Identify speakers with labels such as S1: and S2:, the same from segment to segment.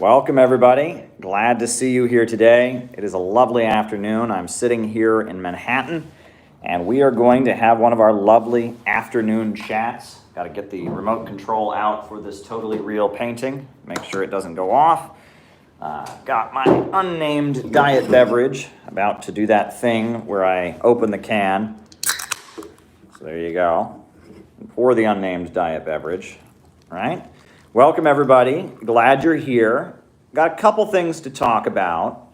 S1: Welcome, everybody. Glad to see you here today. It is a lovely afternoon. I'm sitting here in Manhattan, and we are going to have one of our lovely afternoon chats. Got to get the remote control out for this totally real painting. Make sure it doesn't go off. Got my unnamed diet beverage. About to do that thing where I open the can. So there you go. Pour the unnamed diet beverage. All right. Welcome, everybody. Glad you're here. Got a couple things to talk about.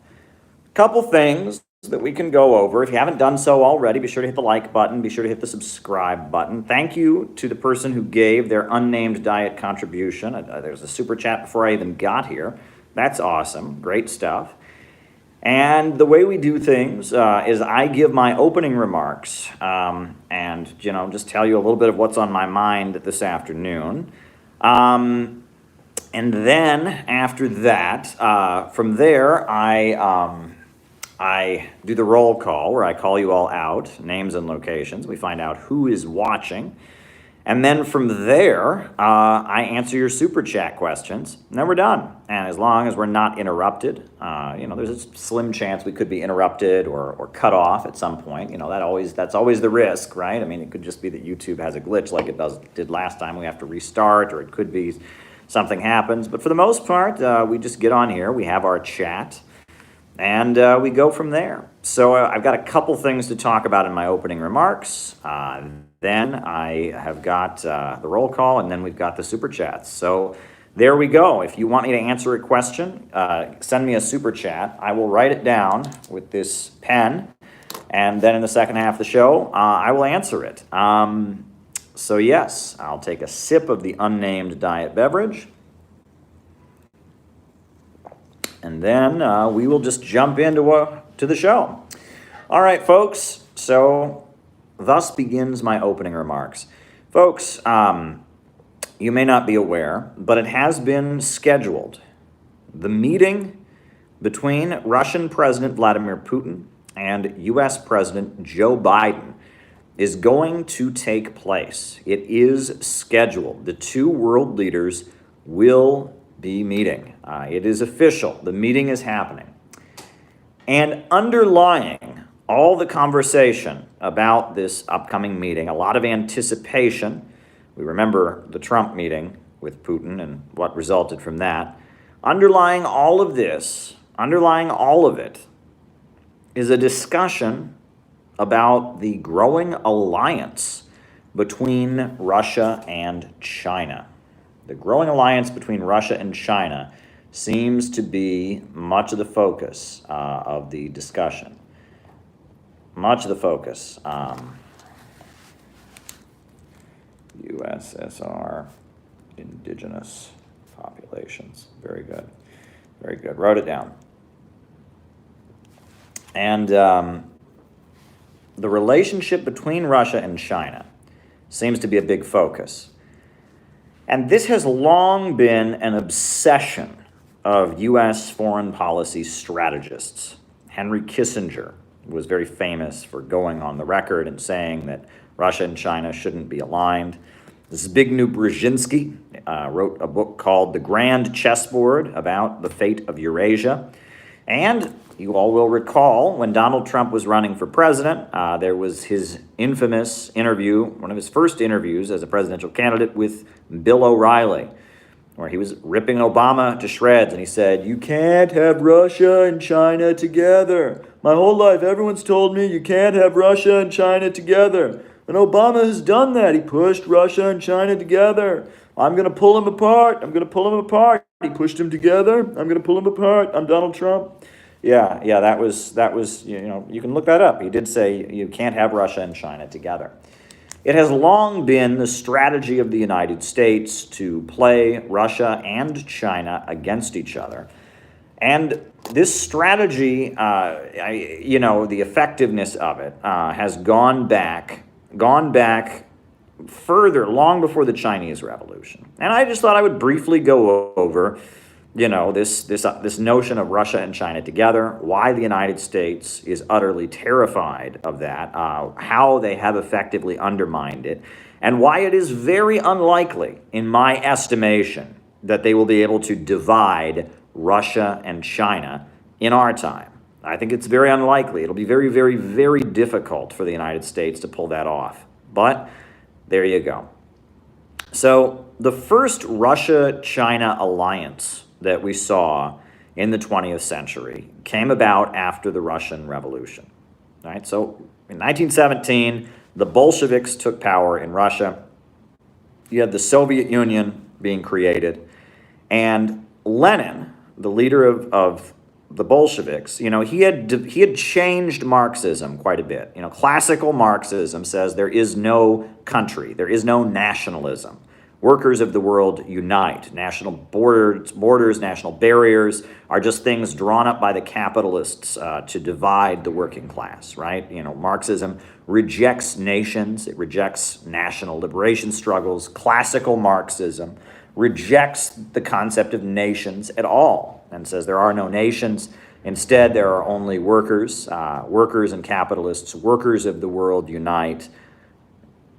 S1: A couple things that we can go over. If you haven't done so already, be sure to hit the like button. Be sure to hit the subscribe button. Thank you to the person who gave their unnamed diet contribution. There's a super chat before I even got here. That's awesome. Great stuff. And the way we do things is I give my opening remarks and, just tell you a little bit of what's on my mind this afternoon. And then after that, from there, I do the roll call where I call you all out, names and locations. We find out who is watching. And then from there, I answer your super chat questions, and then we're done. And as long as we're not interrupted, there's a slim chance we could be interrupted or cut off at some point. That's always the risk, right? I mean, it could just be that YouTube has a glitch like it did last time. We have to restart, or it could be something happens. But for the most part, we just get on here, we have our chat, and we go from there. So I've got a couple things to talk about in my opening remarks. Then I have got the roll call, and then we've got the super chats. So there we go. If you want me to answer a question, send me a super chat. I will write it down with this pen, and then in the second half of the show, I will answer it. So yes, I'll take a sip of the unnamed diet beverage, and then we will just jump into to the show. All right, folks. So thus begins my opening remarks. Folks, you may not be aware, but it has been scheduled. The meeting between Russian President Vladimir Putin and U.S. President Joe Biden is going to take place. It is scheduled. The two world leaders will be meeting. It is official. The meeting is happening. And underlying all the conversation about this upcoming meeting, a lot of anticipation. We remember the Trump meeting with Putin and what resulted from that. Underlying all of this, underlying all of it, is a discussion about the growing alliance between Russia and China. The growing alliance between Russia and China seems to be much of the focus of the discussion. Much of the focus. USSR, Indigenous populations. Very good. Very good. Wrote it down. And the relationship between Russia and China seems to be a big focus. And this has long been an obsession of U.S. foreign policy strategists. Henry Kissinger was very famous for going on the record and saying that Russia and China shouldn't be aligned. Zbigniew Brzezinski wrote a book called The Grand Chessboard about the fate of Eurasia. And you all will recall when Donald Trump was running for president, there was his infamous interview, one of his first interviews as a presidential candidate with Bill O'Reilly, where he was ripping Obama to shreds, and he said, "You can't have Russia and China together. My whole life, everyone's told me you can't have Russia and China together. And Obama has done that. He pushed Russia and China together. I'm going to pull them apart. I'm going to pull them apart. He pushed them together. I'm going to pull them apart. I'm Donald Trump." Yeah, that was, you can look that up. He did say you can't have Russia and China together. It has long been the strategy of the United States to play Russia and China against each other. And this strategy, the effectiveness of it has gone back further, long before the Chinese Revolution. And I just thought I would briefly go over, this notion of Russia and China together, why the United States is utterly terrified of that, how they have effectively undermined it, and why it is very unlikely, in my estimation, that they will be able to divide Russia and China in our time. I think it's very unlikely. It'll be very, very, very difficult for the United States to pull that off. But there you go. So the first Russia-China alliance that we saw in the 20th century came about after the Russian Revolution. Right? So in 1917, the Bolsheviks took power in Russia. You had the Soviet Union being created. And Lenin, the leader of the Bolsheviks, he had changed Marxism quite a bit. Classical Marxism says there is no country, there is no nationalism. Workers of the world unite. National borders, national barriers are just things drawn up by the capitalists to divide the working class, right? Marxism rejects nations, it rejects national liberation struggles. Classical Marxism rejects the concept of nations at all and says there are no nations. Instead, there are only workers, workers and capitalists. Workers of the world unite.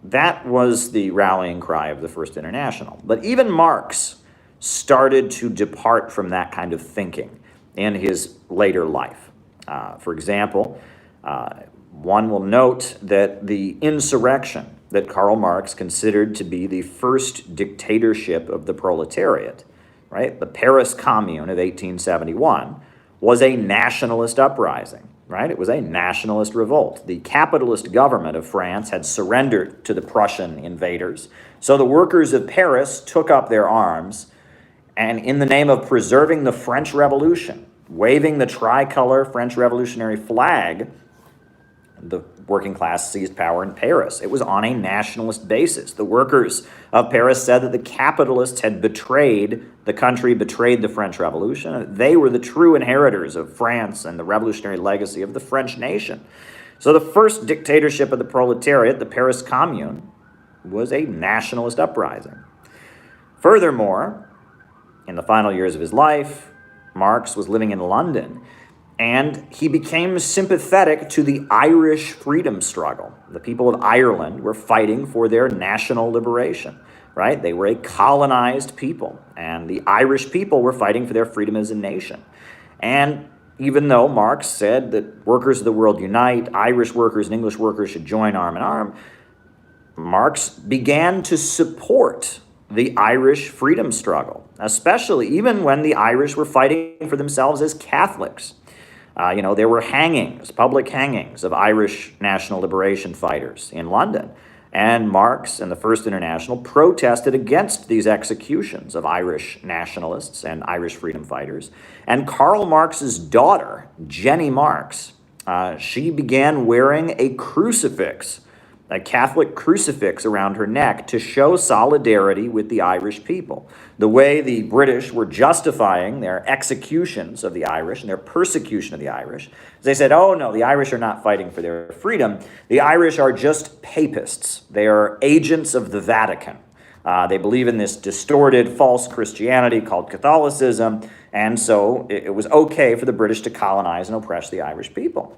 S1: That was the rallying cry of the First International. But even Marx started to depart from that kind of thinking in his later life. For example, one will note that the insurrection that Karl Marx considered to be the first dictatorship of the proletariat, right? The Paris Commune of 1871 was a nationalist uprising, right? It was a nationalist revolt. The capitalist government of France had surrendered to the Prussian invaders. So the workers of Paris took up their arms and in the name of preserving the French Revolution, waving the tricolor French revolutionary flag, the working class seized power in Paris. It was on a nationalist basis. The workers of Paris said that the capitalists had betrayed the country, betrayed the French Revolution. They were the true inheritors of France and the revolutionary legacy of the French nation. So the first dictatorship of the proletariat, the Paris Commune, was a nationalist uprising. Furthermore, in the final years of his life, Marx was living in London, and he became sympathetic to the Irish freedom struggle. The people of Ireland were fighting for their national liberation, right? They were a colonized people, and the Irish people were fighting for their freedom as a nation. And even though Marx said that workers of the world unite, Irish workers and English workers should join arm in arm, Marx began to support the Irish freedom struggle, especially even when the Irish were fighting for themselves as Catholics. There were hangings, public hangings of Irish national liberation fighters in London. And Marx and the First International protested against these executions of Irish nationalists and Irish freedom fighters. And Karl Marx's daughter, Jenny Marx, she began wearing a crucifix, a Catholic crucifix around her neck to show solidarity with the Irish people. The way the British were justifying their executions of the Irish and their persecution of the Irish, they said, oh no, the Irish are not fighting for their freedom. The Irish are just papists. They are agents of the Vatican. They believe in this distorted, false Christianity called Catholicism, and so it was okay for the British to colonize and oppress the Irish people.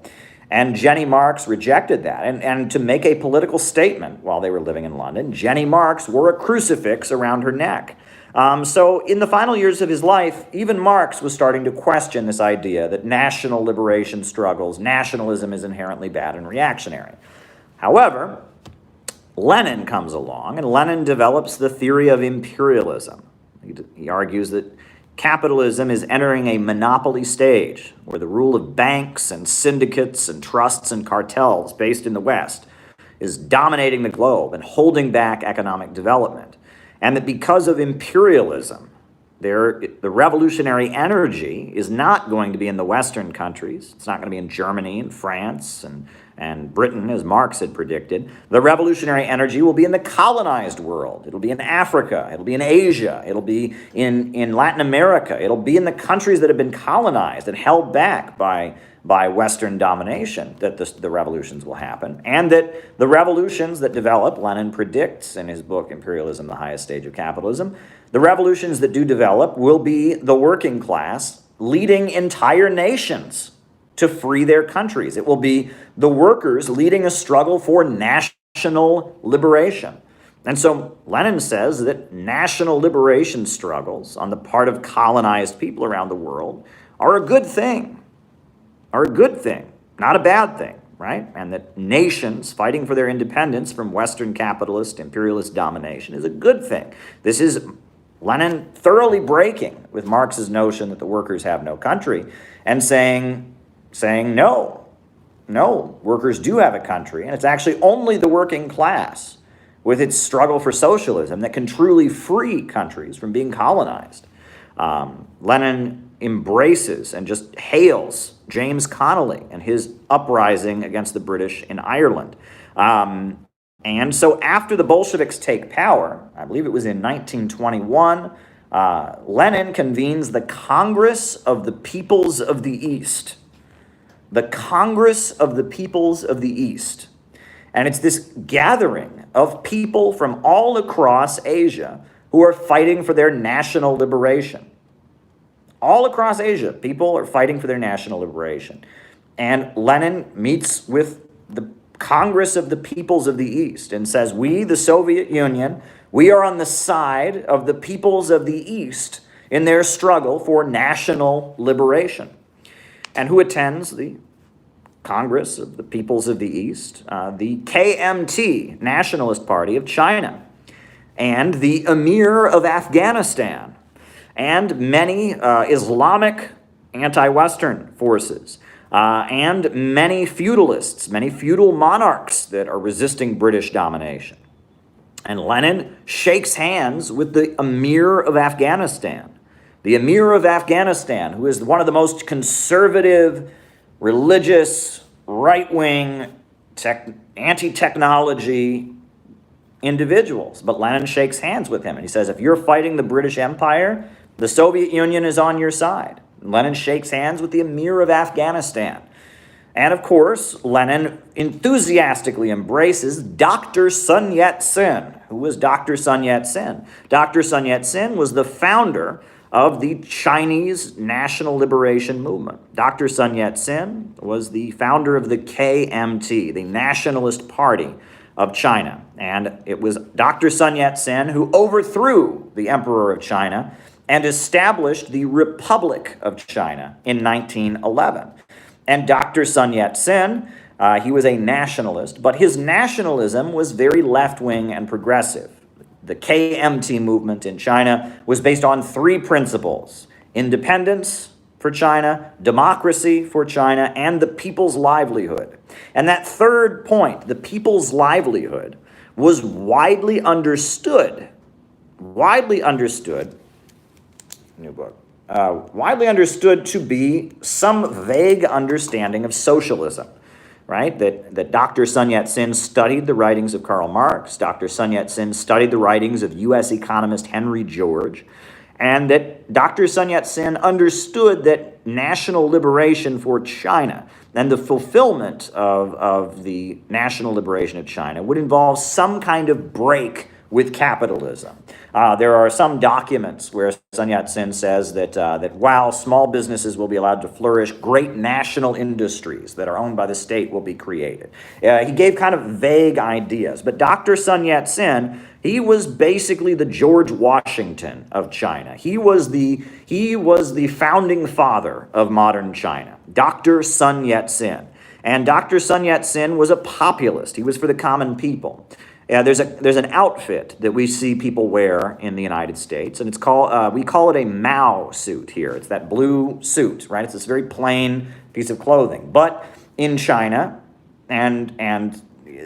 S1: And Jenny Marx rejected that. And to make a political statement while they were living in London, Jenny Marx wore a crucifix around her neck. So in the final years of his life, even Marx was starting to question this idea that national liberation struggles, nationalism is inherently bad and reactionary. However, Lenin comes along, and Lenin develops the theory of imperialism. He argues that capitalism is entering a monopoly stage where the rule of banks and syndicates and trusts and cartels based in the West is dominating the globe and holding back economic development. And that because of imperialism, the revolutionary energy is not going to be in the Western countries. It's not going to be in Germany and France and Britain, as Marx had predicted. The revolutionary energy will be in the colonized world. It'll be in Africa. It'll be in Asia. It'll be in Latin America. It'll be in the countries that have been colonized and held back by Western domination that the revolutions will happen. And that the revolutions that develop, Lenin predicts in his book, Imperialism, the Highest Stage of Capitalism, the revolutions that do develop will be the working class leading entire nations to free their countries. It will be the workers leading a struggle for national liberation. And so Lenin says that national liberation struggles on the part of colonized people around the world are a good thing, not a bad thing, right? And that nations fighting for their independence from Western capitalist, imperialist domination is a good thing. This is Lenin thoroughly breaking with Marx's notion that the workers have no country and saying no, workers do have a country, and it's actually only the working class with its struggle for socialism that can truly free countries from being colonized. Lenin embraces and just hails James Connolly and his uprising against the British in Ireland. And so after the Bolsheviks take power, I believe it was in 1921, Lenin convenes the Congress of the Peoples of the East. The Congress of the Peoples of the East. And it's this gathering of people from all across Asia who are fighting for their national liberation. All across Asia, people are fighting for their national liberation. And Lenin meets with the Congress of the Peoples of the East and says, we, the Soviet Union, we are on the side of the peoples of the East in their struggle for national liberation. And who attends the Congress of the Peoples of the East? The KMT, Nationalist Party of China, and the Emir of Afghanistan, and many Islamic anti-Western forces, and many feudalists, many feudal monarchs that are resisting British domination. And Lenin shakes hands with the Emir of Afghanistan. The Emir of Afghanistan, who is one of the most conservative, religious, right-wing, anti-technology individuals. But Lenin shakes hands with him, and he says, if you're fighting the British Empire, the Soviet Union is on your side. And Lenin shakes hands with the Emir of Afghanistan. And of course, Lenin enthusiastically embraces Dr. Sun Yat-sen. Who was Dr. Sun Yat-sen? Dr. Sun Yat-sen was the founder of the Chinese National Liberation Movement. Dr. Sun Yat-sen was the founder of the KMT, the Nationalist Party of China. And it was Dr. Sun Yat-sen who overthrew the Emperor of China and established the Republic of China in 1911. And Dr. Sun Yat-sen, he was a nationalist, but his nationalism was very left-wing and progressive. The KMT movement in China was based on three principles: independence for China, democracy for China, and the people's livelihood. And that third point, the people's livelihood, was widely understood, new book, widely understood to be some vague understanding of socialism. Right? That Dr. Sun Yat-sen studied the writings of Karl Marx, Dr. Sun Yat-sen studied the writings of U.S. economist Henry George, and that Dr. Sun Yat-sen understood that national liberation for China and the fulfillment of the national liberation of China would involve some kind of break with capitalism. There are some documents where Sun Yat-sen says that while small businesses will be allowed to flourish, great national industries that are owned by the state will be created. He gave kind of vague ideas, but Dr. Sun Yat-sen, he was basically the George Washington of China. He was the founding father of modern China, Dr. Sun Yat-sen. And Dr. Sun Yat-sen was a populist. He was for the common people. There's an outfit that we see people wear in the United States, and it's called we call it a Mao suit here. It's that blue suit, right? It's this very plain piece of clothing. But in China, and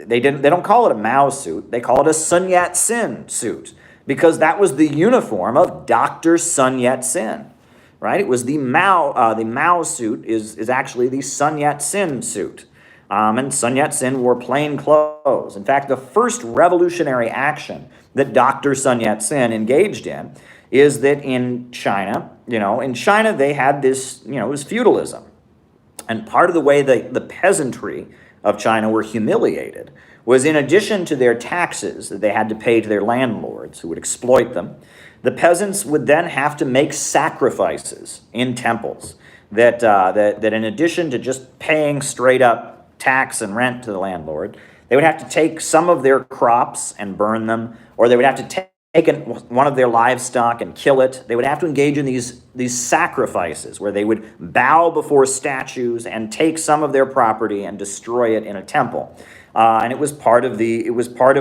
S1: they don't call it a Mao suit. They call it a Sun Yat-sen suit because that was the uniform of Dr. Sun Yat-sen, right? It was the Mao suit is actually the Sun Yat-sen suit. And Sun Yat-sen wore plain clothes. In fact, the first revolutionary action that Dr. Sun Yat-sen engaged in is that in China, they had this, it was feudalism. And part of the way the peasantry of China were humiliated was, in addition to their taxes that they had to pay to their landlords who would exploit them, the peasants would then have to make sacrifices in temples that in addition to just paying straight up tax and rent to the landlord, They would have to take some of their crops and burn them, or they would have to take one of their livestock and kill it. They would have to engage in these sacrifices where they would bow before statues and take some of their property and destroy it in a temple. And it was part of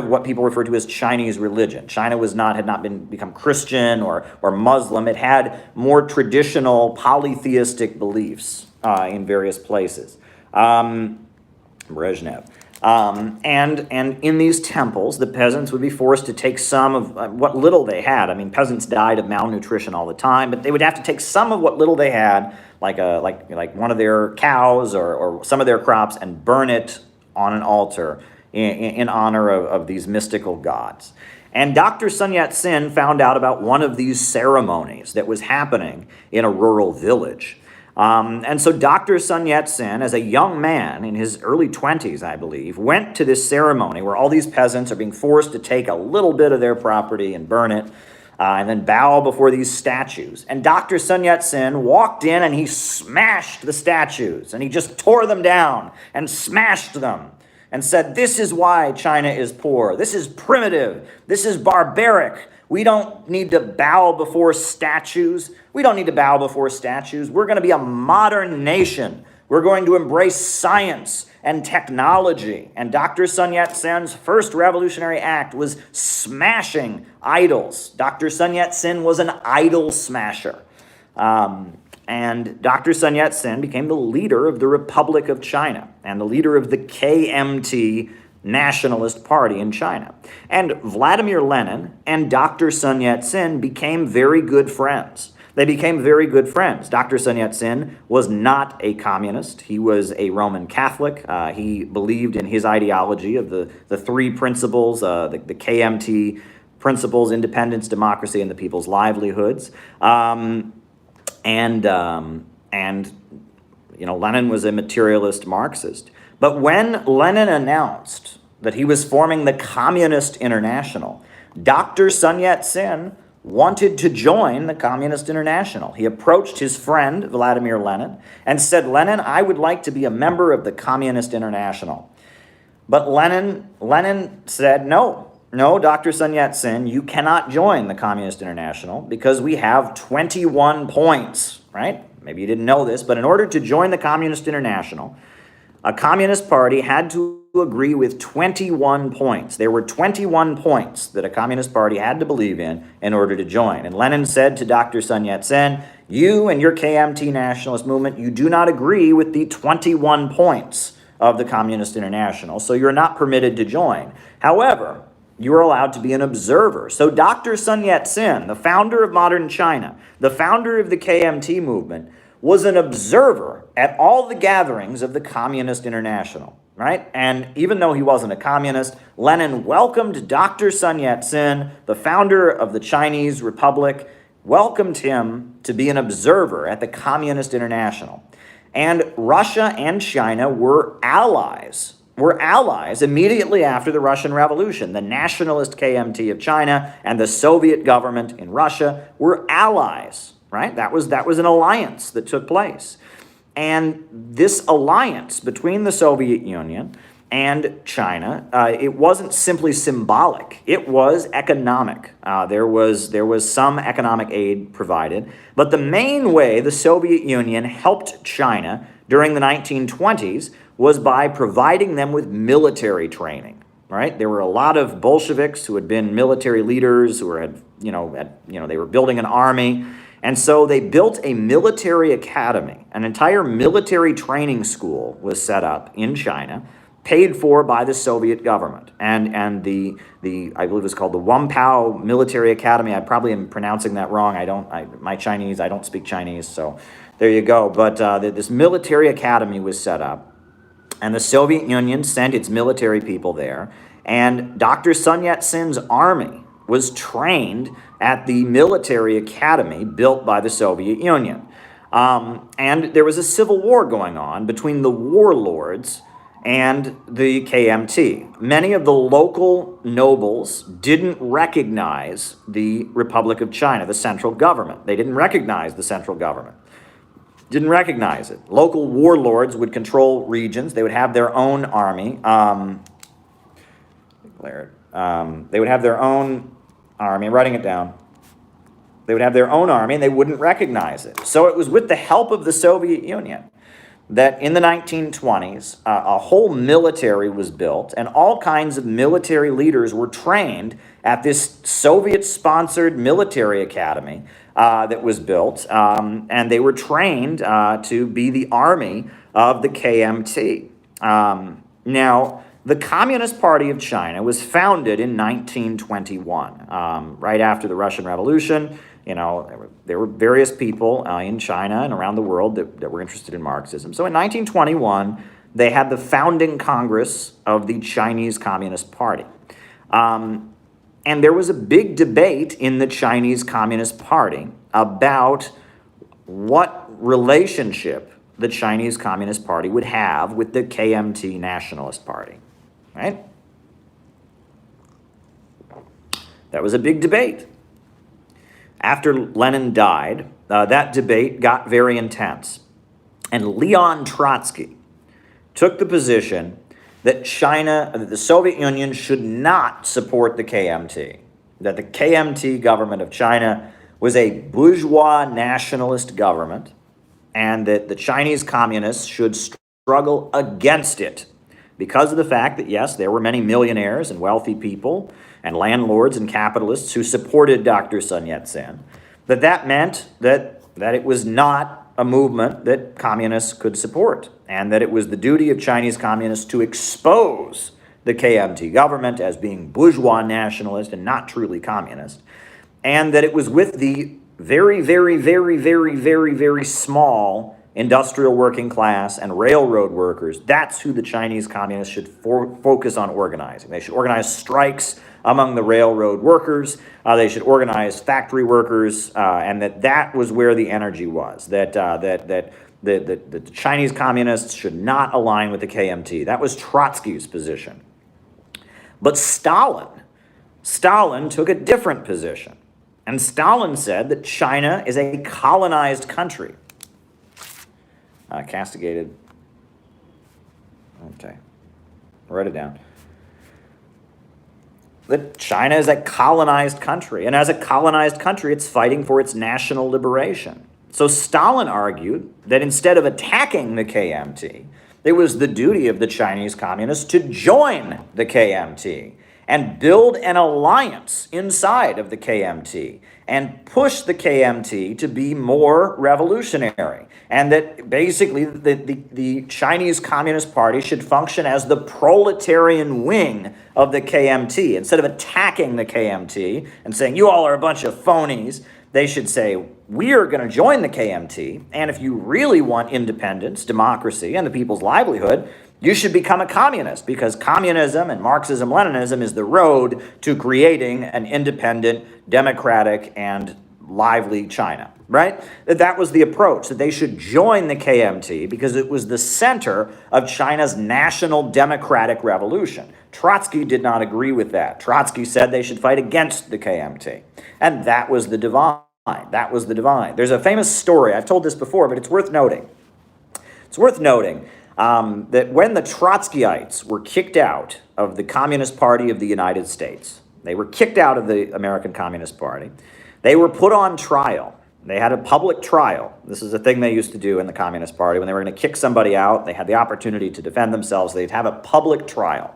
S1: what people refer to as Chinese religion. China had not become Christian or Muslim. It had more traditional polytheistic beliefs in various places. Brezhnev. And in these temples, the peasants would be forced to take some of what little they had. I mean, peasants died of malnutrition all the time, but they would have to take some of what little they had, like one of their cows or some of their crops, and burn it on an altar in honor of these mystical gods. And Dr. Sun Yat-sen found out about one of these ceremonies that was happening in a rural village. And so Dr. Sun Yat-sen, as a young man in his early 20s, I believe, went to this ceremony where all these peasants are being forced to take a little bit of their property and burn it, and then bow before these statues. And Dr. Sun Yat-sen walked in and he smashed the statues, and he just tore them down and smashed them and said, "This is why China is poor. This is primitive. This is barbaric. We don't need to bow before statues. We don't need to bow before statues. We're going to be a modern nation. We're going to embrace science and technology." And Dr. Sun Yat-sen's first revolutionary act was smashing idols. Dr. Sun Yat-sen was an idol smasher. And Dr. Sun Yat-sen became the leader of the Republic of China and the leader of the KMT Nationalist Party in China. And Vladimir Lenin and Dr. Sun Yat-sen became very good friends. They became very good friends. Dr. Sun Yat-sen was not a communist. He was a Roman Catholic. He believed in his ideology of the three principles, the KMT principles: independence, democracy, and the people's livelihoods. And Lenin was a materialist Marxist. But when Lenin announced that he was forming the Communist International, Dr. Sun Yat-sen wanted to join the Communist International. He approached his friend, Vladimir Lenin, and said, "Lenin, I would like to be a member of the Communist International." But Lenin said, no, Dr. Sun Yat-sen, you cannot join the Communist International because we have 21 points, right? Maybe you didn't know this, but in order to join the Communist International, a communist party had to agree with 21 points. There were 21 points that a communist party had to believe in order to join. And Lenin said to Dr. Sun Yat-sen, "You and your KMT nationalist movement, you do not agree with the 21 points of the Communist International, so you're not permitted to join. However, you are allowed to be an observer." So Dr. Sun Yat-sen, the founder of modern China, the founder of the KMT movement, was an observer at all the gatherings of the Communist International, right? And even though he wasn't a communist, Lenin welcomed Dr. Sun Yat-sen, the founder of the Chinese Republic, welcomed him to be an observer at the Communist International. And Russia and China were allies immediately after the Russian Revolution. The nationalist KMT of China and the Soviet government in Russia were allies. Right? That was an alliance that took place. And this alliance between the Soviet Union and China, it wasn't simply symbolic. It was economic. There was some economic aid provided. But the main way the Soviet Union helped China during the 1920s was by providing them with military training. Right? There were a lot of Bolsheviks who had been military leaders who they were building an army. And so they built a military academy. An entire military training school was set up in China, paid for by the Soviet government. And the I believe it's called the Wampao Military Academy. I probably am pronouncing that wrong. I don't speak Chinese, so there you go. But this military academy was set up, and the Soviet Union sent its military people there. And Dr. Sun Yat-sen's army was trained at the military academy built by the Soviet Union. And there was a civil war going on between the warlords and the KMT. Many of the local nobles didn't recognize the Republic of China, the central government. They didn't recognize the central government. Didn't recognize it. Local warlords would control regions. They would have their own army. declared. They would have their own army, writing it down. They would have their own army and they wouldn't recognize it. So it was with the help of the Soviet Union that in the 1920s, a whole military was built and all kinds of military leaders were trained at this Soviet-sponsored military academy that was built, and they were trained to be the army of the KMT. Now, the Communist Party of China was founded in 1921, right after the Russian Revolution. You know, there were various people in China and around the world that were interested in Marxism. So in 1921, they had the founding Congress of the Chinese Communist Party. And there was a big debate in the Chinese Communist Party about what relationship the Chinese Communist Party would have with the KMT Nationalist Party, right? That was a big debate. After Lenin died, that debate got very intense. And Leon Trotsky took the position that that the Soviet Union should not support the KMT, that the KMT government of China was a bourgeois nationalist government, and that the Chinese communists should struggle against it because of the fact that, yes, there were many millionaires and wealthy people and landlords and capitalists who supported Dr. Sun Yat-sen, that meant that it was not a movement that communists could support, and that it was the duty of Chinese communists to expose the KMT government as being bourgeois nationalist and not truly communist, and that it was with the very, very, very, very, very, very small industrial working class and railroad workers. That's who the Chinese communists should focus on organizing. They should organize strikes among the railroad workers. They should organize factory workers, and that was where the energy was. That the Chinese communists should not align with the KMT. That was Trotsky's position. But Stalin took a different position. And Stalin said that China is a colonized country. Castigated. Okay. Write it down. That China is a colonized country. And as a colonized country, it's fighting for its national liberation. So Stalin argued that instead of attacking the KMT, it was the duty of the Chinese communists to join the KMT and build an alliance inside of the KMT and push the KMT to be more revolutionary. And that basically the Chinese Communist Party should function as the proletarian wing of the KMT. Instead of attacking the KMT and saying, you all are a bunch of phonies, they should say, we are going to join the KMT, and if you really want independence, democracy, and the people's livelihood, you should become a communist, because communism and Marxism-Leninism is the road to creating an independent, democratic, and lively China, right? That was the approach, that they should join the KMT because it was the center of China's national democratic revolution. Trotsky did not agree with that. Trotsky said they should fight against the KMT, and that was the divide. That was the divide. There's a famous story, I've told this before, but it's worth noting. It's worth noting that when the Trotskyites were kicked out of the Communist Party of the United States, they were kicked out of the American Communist Party, they were put on trial. They had a public trial. This is a thing they used to do in the Communist Party. When they were going to kick somebody out, they had the opportunity to defend themselves. They'd have a public trial.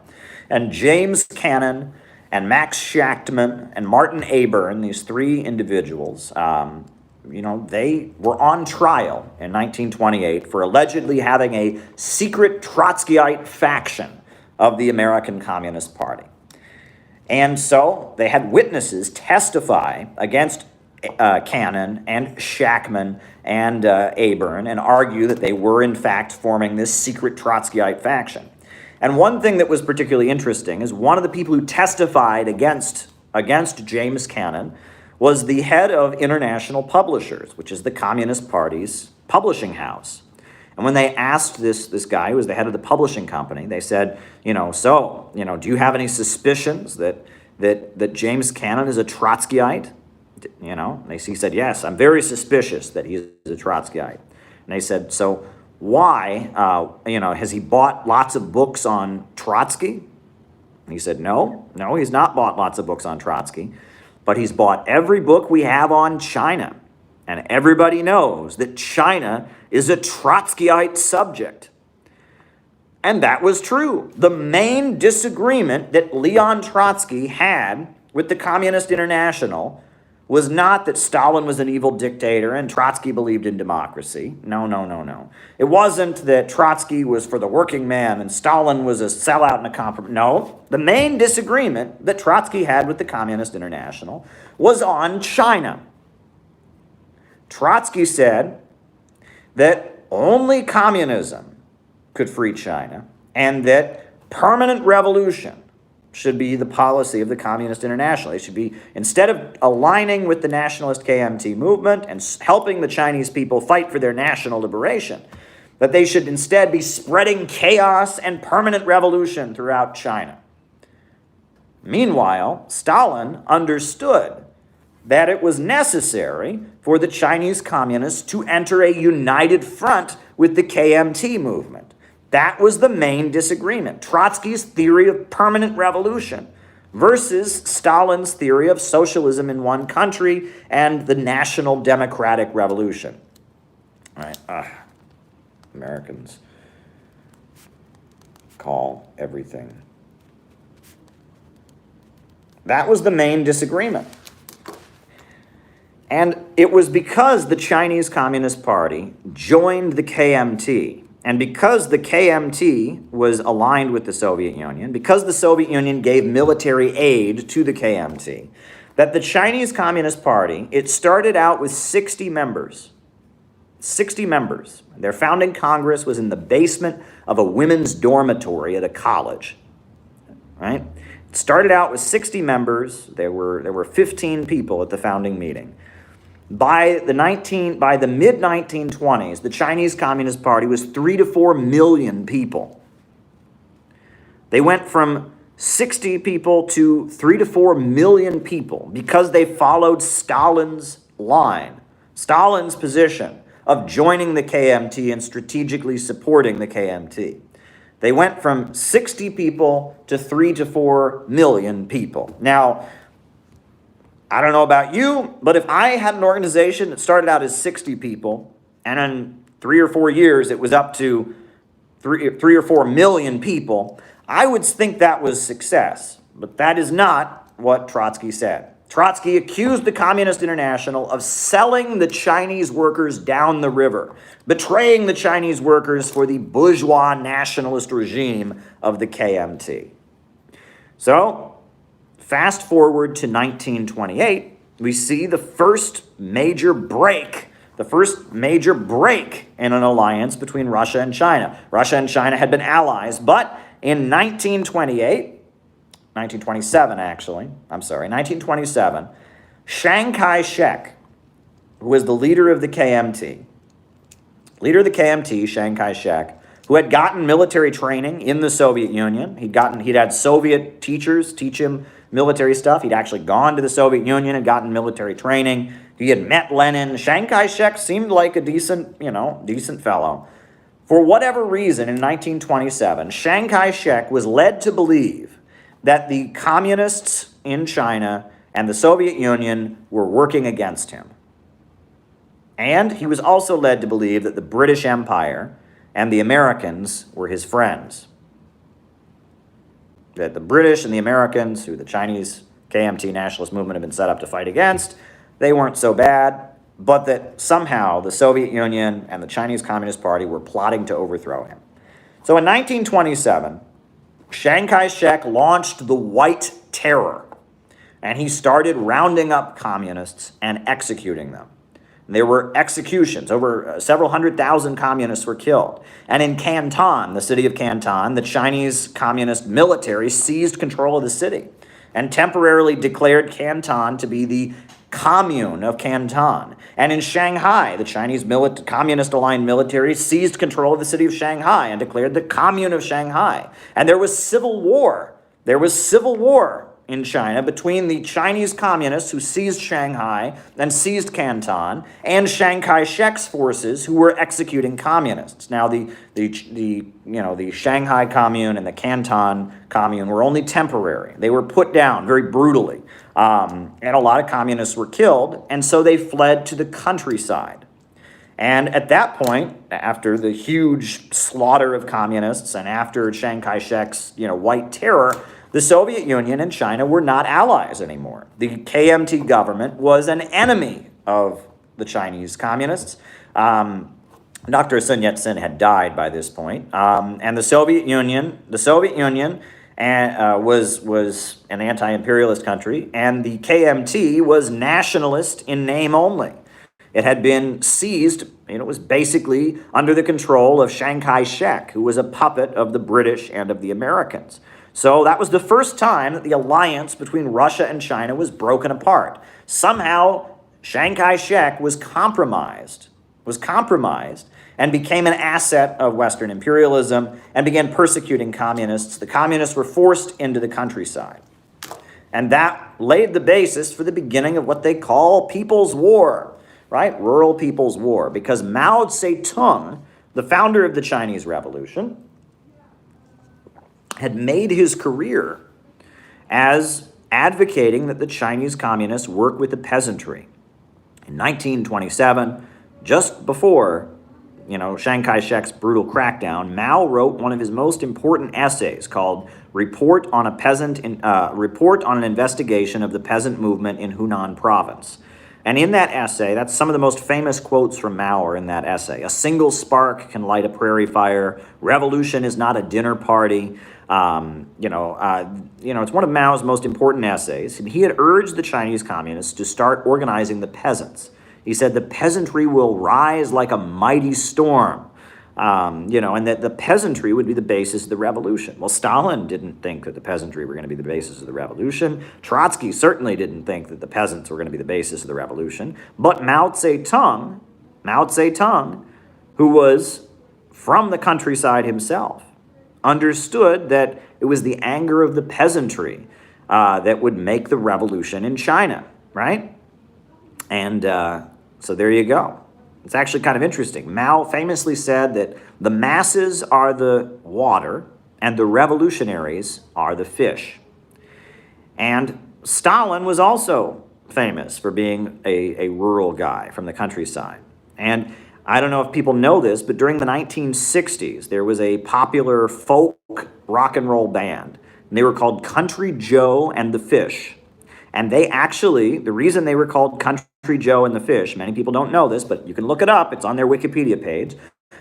S1: And James Cannon and Max Shachtman and Martin Aburn, these three individuals, they were on trial in 1928 for allegedly having a secret Trotskyite faction of the American Communist Party. And so they had witnesses testify against Cannon and Shachtman and Aburn and argue that they were in fact forming this secret Trotskyite faction. And one thing that was particularly interesting is one of the people who testified against James Cannon was the head of International Publishers, which is the Communist Party's publishing house. And when they asked this guy who was the head of the publishing company, they said, do you have any suspicions that James Cannon is a Trotskyite? He said, yes, I'm very suspicious that he's a Trotskyite. And they said, so why, has he bought lots of books on Trotsky? And he said, no, he's not bought lots of books on Trotsky, but he's bought every book we have on China. And everybody knows that China is a Trotskyite subject. And that was true. The main disagreement that Leon Trotsky had with the Communist International was not that Stalin was an evil dictator and Trotsky believed in democracy. No. It wasn't that Trotsky was for the working man and Stalin was a sellout and a compromise. No, the main disagreement that Trotsky had with the Communist International was on China. Trotsky said that only communism could free China and that permanent revolution should be the policy of the Communist International. It should be, instead of aligning with the nationalist KMT movement and helping the Chinese people fight for their national liberation, that they should instead be spreading chaos and permanent revolution throughout China. Meanwhile, Stalin understood that it was necessary for the Chinese communists to enter a united front with the KMT movement. That was the main disagreement. Trotsky's theory of permanent revolution versus Stalin's theory of socialism in one country and the national democratic revolution. All right. Americans call everything. That was the main disagreement. And it was because the Chinese Communist Party joined the KMT, and because the KMT was aligned with the Soviet Union, because the Soviet Union gave military aid to the KMT, that the Chinese Communist Party, it started out with 60 members. 60 members. Their founding Congress was in the basement of a women's dormitory at a college. Right? It started out with 60 members. There were 15 people at the founding meeting. By the mid-1920s, the Chinese Communist Party was 3 to 4 million people. They went from 60 people to 3 to 4 million people because they followed Stalin's line, Stalin's position of joining the KMT and strategically supporting the KMT. They went from 60 people to 3 to 4 million people. Now, I don't know about you, but if I had an organization that started out as 60 people, and in 3 or 4 years it was up to 3 or 4 million people, I would think that was success. But that is not what Trotsky said. Trotsky accused the Communist International of selling the Chinese workers down the river, betraying the Chinese workers for the bourgeois nationalist regime of the KMT. So, fast forward to 1928, we see the first major break in an alliance between Russia and China. Russia and China had been allies, but in 1927, Chiang Kai-shek, who was the leader of the KMT, Chiang Kai-shek, who had gotten military training in the Soviet Union. He'd had Soviet teachers teach him military stuff. He'd actually gone to the Soviet Union and gotten military training. He had met Lenin. Chiang Kai-shek seemed like a decent fellow. For whatever reason, in 1927, Chiang Kai-shek was led to believe that the communists in China and the Soviet Union were working against him. And he was also led to believe that the British Empire and the Americans were his friends. That the British and the Americans, who the Chinese KMT nationalist movement had been set up to fight against, they weren't so bad, but that somehow the Soviet Union and the Chinese Communist Party were plotting to overthrow him. So in 1927, Chiang Kai-shek launched the White Terror, and he started rounding up communists and executing them. There were executions. Over several 100,000 communists were killed. And in Canton, the city of Canton, the Chinese communist military seized control of the city and temporarily declared Canton to be the commune of Canton. And in Shanghai, the Chinese communist-aligned military seized control of the city of Shanghai and declared the commune of Shanghai. And there was civil war. in China between the Chinese communists who seized Shanghai and seized Canton and Chiang Kai-shek's forces who were executing communists. Now, the Shanghai Commune and the Canton Commune were only temporary. They were put down very brutally, and a lot of communists were killed, and so they fled to the countryside. And at that point, after the huge slaughter of communists and after Chiang Kai-shek's, white terror, the Soviet Union and China were not allies anymore. The KMT government was an enemy of the Chinese communists. Dr. Sun Yat-sen had died by this point, and the Soviet Union was an anti-imperialist country, and the KMT was nationalist in name only. It had been seized, it was basically under the control of Chiang Kai-shek, who was a puppet of the British and of the Americans. So that was the first time that the alliance between Russia and China was broken apart. Somehow, Chiang Kai-shek was compromised and became an asset of Western imperialism and began persecuting communists. The communists were forced into the countryside. And that laid the basis for the beginning of what they call People's War. Right? Rural People's War, because Mao Zedong, the founder of the Chinese Revolution, had made his career as advocating that the Chinese communists work with the peasantry. In 1927, just before, Chiang Kai-shek's brutal crackdown, Mao wrote one of his most important essays called Report on an Investigation of the Peasant Movement in Hunan Province. And in that essay, that's some of the most famous quotes from Mao are in that essay. A single spark can light a prairie fire. Revolution is not a dinner party. It's one of Mao's most important essays. And he had urged the Chinese communists to start organizing the peasants. He said the peasantry will rise like a mighty storm. And that the peasantry would be the basis of the revolution. Well, Stalin didn't think that the peasantry were going to be the basis of the revolution. Trotsky certainly didn't think that the peasants were going to be the basis of the revolution. But Mao Zedong, who was from the countryside himself, understood that it was the anger of the peasantry that would make the revolution in China, right? And so there you go. It's actually kind of interesting. Mao famously said that the masses are the water and the revolutionaries are the fish. And Stalin was also famous for being a rural guy from the countryside. And I don't know if people know this, but during the 1960s, there was a popular folk rock and roll band. And they were called Country Joe and the Fish. And they actually, the reason they were called Country Joe and the Fish, many people don't know this, but you can look it up. It's on their Wikipedia page.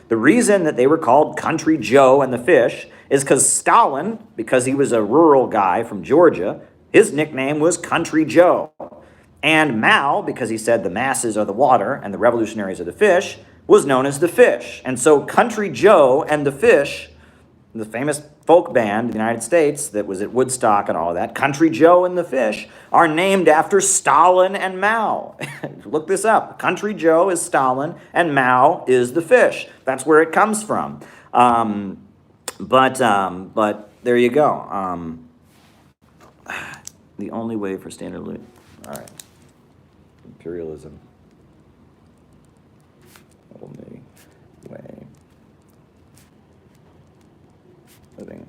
S1: The reason that they were called Country Joe and the Fish is because Stalin, because he was a rural guy from Georgia, his nickname was Country Joe. And Mao, because he said the masses are the water and the revolutionaries are the fish, was known as the Fish. And so Country Joe and the Fish, the famous folk band in the United States that was at Woodstock and all of that, Country Joe and the Fish, are named after Stalin and Mao. Look this up. Country Joe is Stalin and Mao is the Fish. That's where it comes from. But there you go. The only way for standard living. All right. Imperialism. Only way. Living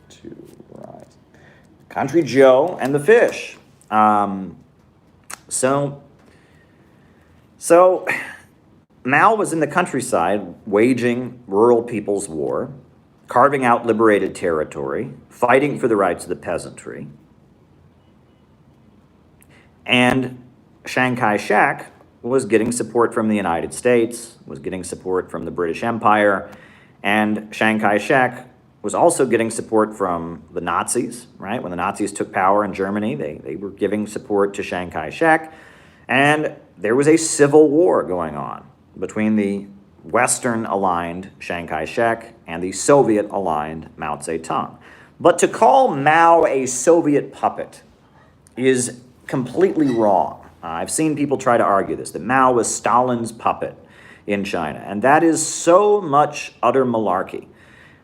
S1: to rise. Country Joe and the Fish. So Mao was in the countryside waging rural people's war, carving out liberated territory, fighting for the rights of the peasantry. And Chiang Kai-shek was getting support from the United States, was getting support from the British Empire, and Chiang Kai-shek was also getting support from the Nazis, right? When the Nazis took power in Germany, they were giving support to Chiang Kai-shek, and there was a civil war going on between the Western-aligned Chiang Kai-shek and the Soviet-aligned Mao Zedong. But to call Mao a Soviet puppet is completely wrong. I've seen people try to argue this, that Mao was Stalin's puppet in China, and that is so much utter malarkey.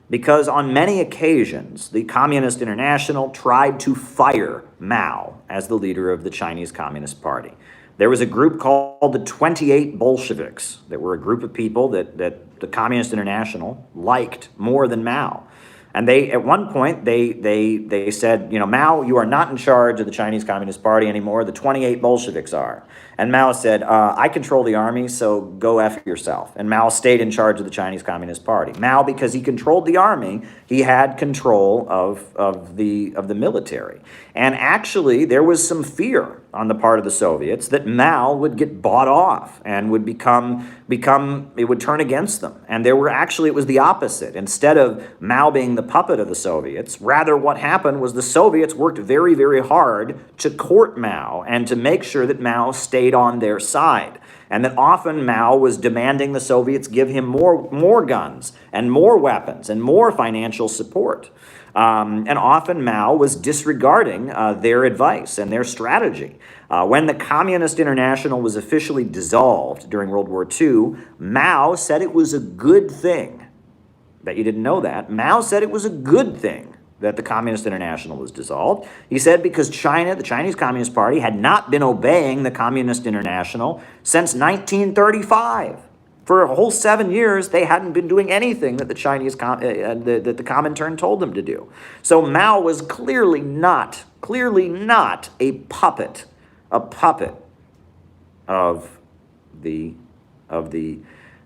S1: because on many occasions, the Communist International tried to fire Mao as the leader of the Chinese Communist Party. There was a group called the 28 Bolsheviks that were a group of people that the Communist International liked more than Mao. And they, at one point, they said, Mao, you are not in charge of the Chinese Communist Party anymore. The 28 Bolsheviks are. And Mao said, I control the army, so go F yourself. And Mao stayed in charge of the Chinese Communist Party. Mao, because he controlled the army, he had control of the military. And actually, there was some fear on the part of the Soviets that Mao would get bought off and would it would turn against them. And it was the opposite. Instead of Mao being the puppet of the Soviets, rather what happened was the Soviets worked very, very hard to court Mao and to make sure that Mao stayed on their side. And that often Mao was demanding the Soviets give him more guns and more weapons and more financial support. And often Mao was disregarding their advice and their strategy. When the Communist International was officially dissolved during World War II, Mao said it was a good thing. Bet you didn't know that. Mao said it was a good thing that the Communist International was dissolved. He said because China, the Chinese Communist Party, had not been obeying the Communist International since 1935. For a whole 7 years, they hadn't been doing anything that the the Comintern told them to do. So Mao was clearly not a puppet of the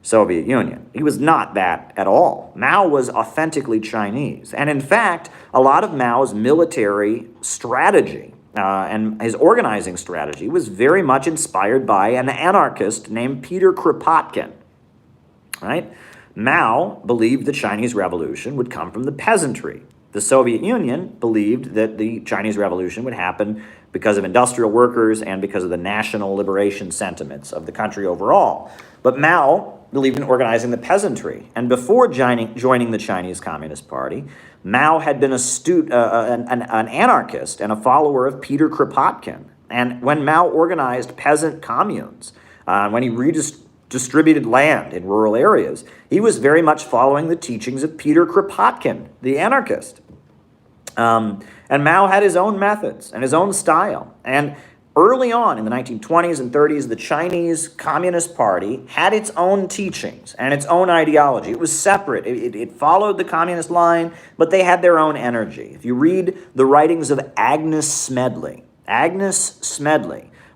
S1: Soviet Union. He was not that at all. Mao was authentically Chinese. And in fact, a lot of Mao's military strategy and his organizing strategy was very much inspired by an anarchist named Peter Kropotkin. Right? Mao believed the Chinese Revolution would come from the peasantry. The Soviet Union believed that the Chinese Revolution would happen because of industrial workers and because of the national liberation sentiments of the country overall. But Mao believed in organizing the peasantry. And before joining the Chinese Communist Party, Mao had been an anarchist and a follower of Peter Kropotkin. And when Mao organized peasant communes, when he distributed land in rural areas, he was very much following the teachings of Peter Kropotkin, the anarchist. And Mao had his own methods and his own style. And early on in the 1920s and 30s, the Chinese Communist Party had its own teachings and its own ideology. It was separate. It followed the communist line, but they had their own energy. If you read the writings of Agnes Smedley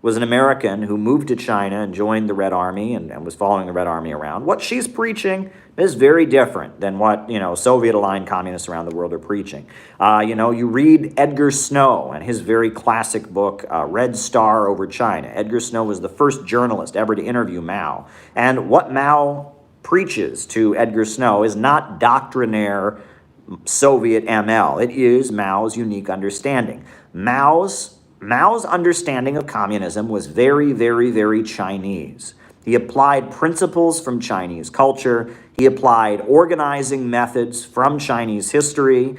S1: was an American who moved to China and joined the Red Army and was following the Red Army around. What she's preaching is very different than what, Soviet-aligned communists around the world are preaching. You read Edgar Snow and his very classic book, Red Star Over China. Edgar Snow was the first journalist ever to interview Mao. And what Mao preaches to Edgar Snow is not doctrinaire Soviet ML. It is Mao's unique understanding. Mao's understanding of communism was very, very, very Chinese. He applied principles from Chinese culture. He applied organizing methods from Chinese history.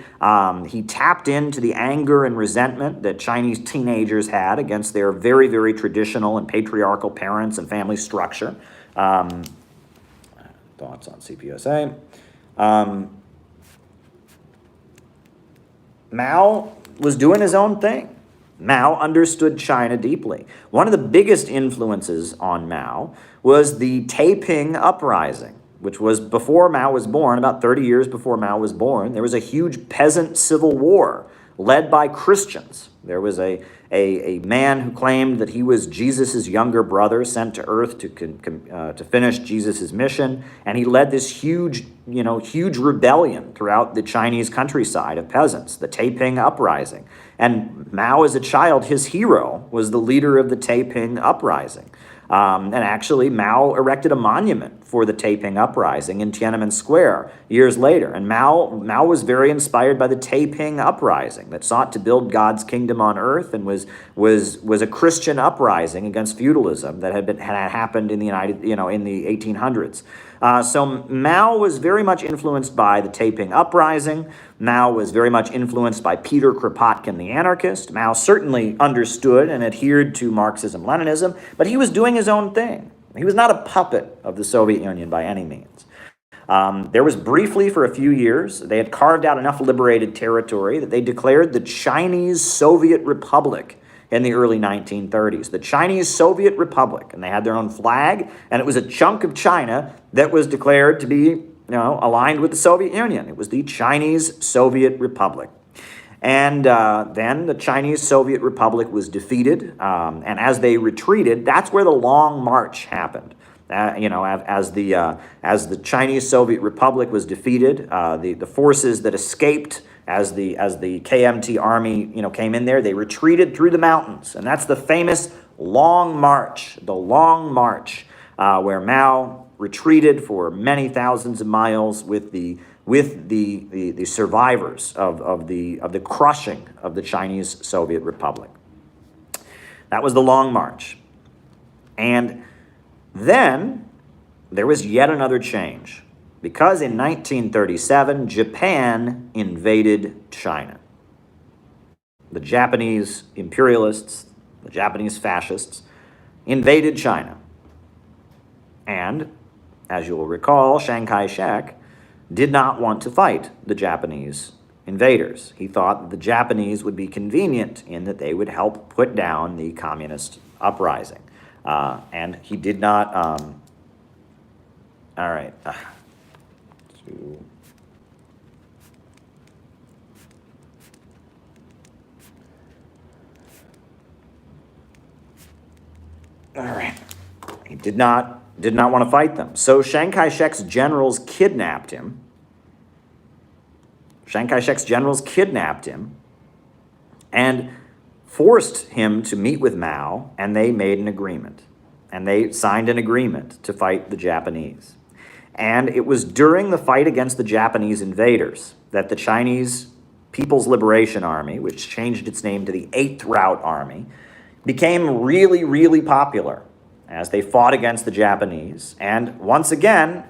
S1: He tapped into the anger and resentment that Chinese teenagers had against their very, very traditional and patriarchal parents and family structure. Thoughts on CPUSA. Mao was doing his own thing. Mao understood China deeply. One of the biggest influences on Mao was the Taiping Uprising, which was before Mao was born, about 30 years before Mao was born. There was a huge peasant civil war led by Christians. There was a man who claimed that he was Jesus' younger brother sent to Earth to finish Jesus' mission, and he led this huge rebellion throughout the Chinese countryside of peasants, the Taiping Uprising. And Mao, as a child, his hero was the leader of the Taiping Uprising. And actually, Mao erected a monument for the Taiping Uprising in Tiananmen Square years later. And Mao was very inspired by the Taiping Uprising that sought to build God's kingdom on earth and was a Christian uprising against feudalism that had happened in the in the 1800s. So Mao was very much influenced by the Taiping Uprising. Mao was very much influenced by Peter Kropotkin, the anarchist. Mao certainly understood and adhered to Marxism-Leninism, but he was doing his own thing. He was not a puppet of the Soviet Union by any means. There was briefly, for a few years, they had carved out enough liberated territory that they declared the Chinese Soviet Republic in the early 1930s. The Chinese Soviet Republic, and they had their own flag, and it was a chunk of China that was declared to be, aligned with the Soviet Union. It was the Chinese Soviet Republic. And then the Chinese Soviet Republic was defeated, and as they retreated, that's where the Long March happened. As the Chinese Soviet Republic was defeated, the forces that escaped as the KMT army came in there, they retreated through the mountains, and that's the famous Long March, where Mao retreated for many thousands of miles with the survivors of the crushing of the Chinese Soviet Republic. That was the Long March. And then there was yet another change, because in 1937, Japan invaded China. The Japanese imperialists, the Japanese fascists, invaded China. And, as you will recall, Chiang Kai-shek did not want to fight the Japanese invaders. He thought that the Japanese would be convenient in that they would help put down the communist uprising. And he did not, all right. He did not want to fight them. So Chiang Kai-shek's generals kidnapped him. And forced him to meet with Mao, and they made an agreement. And they signed an agreement to fight the Japanese. And it was during the fight against the Japanese invaders that the Chinese People's Liberation Army, which changed its name to the 8th Route Army, became really, really popular as they fought against the Japanese. And once again,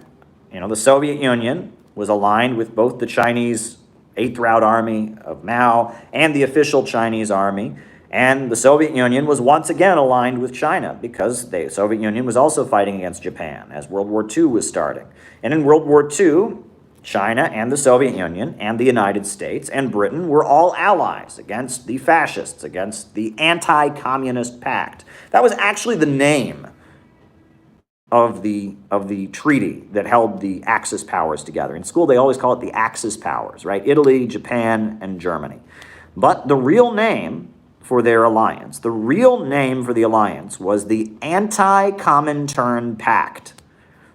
S1: the Soviet Union was aligned with both the Chinese 8th Route Army of Mao and the official Chinese army. And the Soviet Union was once again aligned with China because the Soviet Union was also fighting against Japan as World War II was starting. And in World War II, China and the Soviet Union and the United States and Britain were all allies against the fascists, against the anti-communist pact. That was actually the name of the treaty that held the Axis powers together. In school, they always call it the Axis powers, right? Italy, Japan, and Germany. But the real name for their alliance, the real name for the alliance was the Anti-Comintern Pact.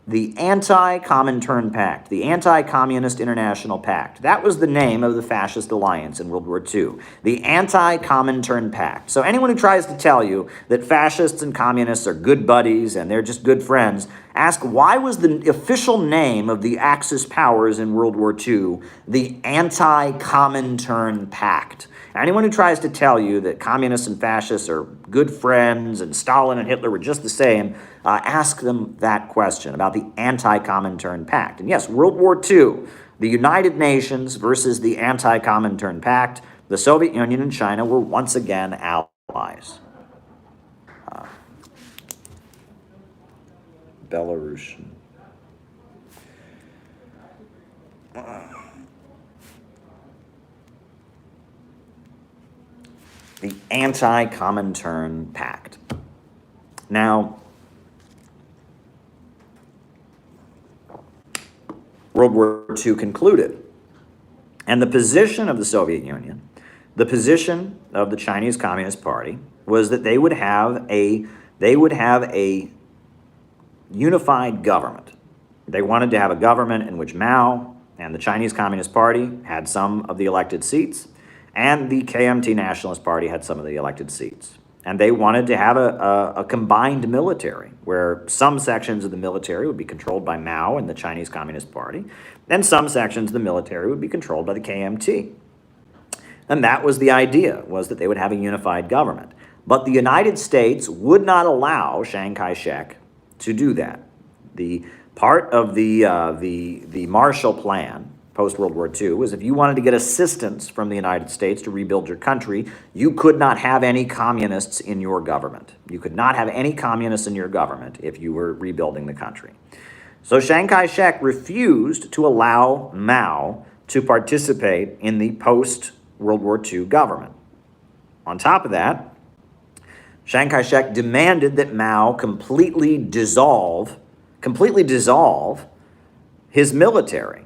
S1: The Anti-Comintern Pact, the Anti-Communist International Pact. That was the name of the fascist alliance in World War II, the Anti-Comintern Pact. So anyone who tries to tell you that fascists and communists are good buddies and they're just good friends, ask why was the official name of the Axis powers in World War II the Anti-Comintern Pact? Anyone who tries to tell you that communists and fascists are good friends and Stalin and Hitler were just the same, ask them that question about the Anti-Comintern Pact. And yes, World War II, the United Nations versus the Anti-Comintern Pact, the Soviet Union and China were once again allies. Belarusian. The Anti-Comintern Pact. Now, World War II concluded, and the position of the Soviet Union, the position of the Chinese Communist Party, was that they would have a unified government. They wanted to have a government in which Mao and the Chinese Communist Party had some of the elected seats, and the KMT Nationalist Party had some of the elected seats. And they wanted to have a combined military, where some sections of the military would be controlled by Mao and the Chinese Communist Party, and some sections of the military would be controlled by the KMT. And that was the idea, was that they would have a unified government. But the United States would not allow Chiang Kai-shek to do that. The part of the Marshall Plan, post-World War II, was if you wanted to get assistance from the United States to rebuild your country, you could not have any communists in your government. You could not have any communists in your government if you were rebuilding the country. So Chiang Kai-shek refused to allow Mao to participate in the post-World War II government. On top of that, Chiang Kai-shek demanded that Mao completely dissolve his military.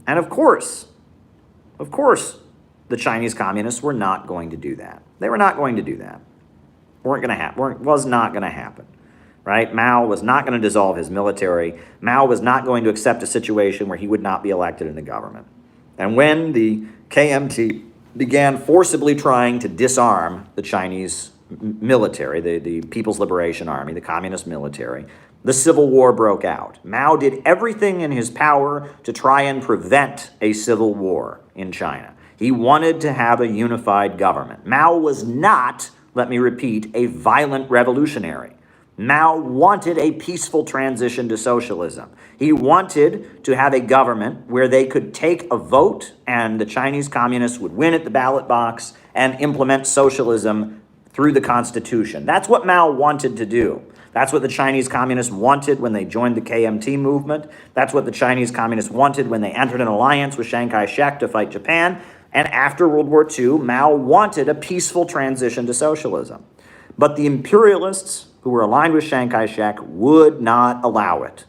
S1: And of course, the Chinese communists were not going to do that. They were not going to do that. Was not going to happen. Right? Mao was not going to dissolve his military. Mao was not going to accept a situation where he would not be elected in the government. And when the KMT began forcibly trying to disarm the Chinese military, the People's Liberation Army, the communist military, the Civil War broke out. Mao did everything in his power to try and prevent a civil war in China. He wanted to have a unified government. Mao was not, let me repeat, a violent revolutionary. Mao wanted a peaceful transition to socialism. He wanted to have a government where they could take a vote and the Chinese communists would win at the ballot box and implement socialism through the constitution. That's what Mao wanted to do. That's what the Chinese communists wanted when they joined the KMT movement. That's what the Chinese communists wanted when they entered an alliance with Chiang Kai-shek to fight Japan. And after World War II, Mao wanted a peaceful transition to socialism. But the imperialists who were aligned with Chiang Kai-shek would not allow it.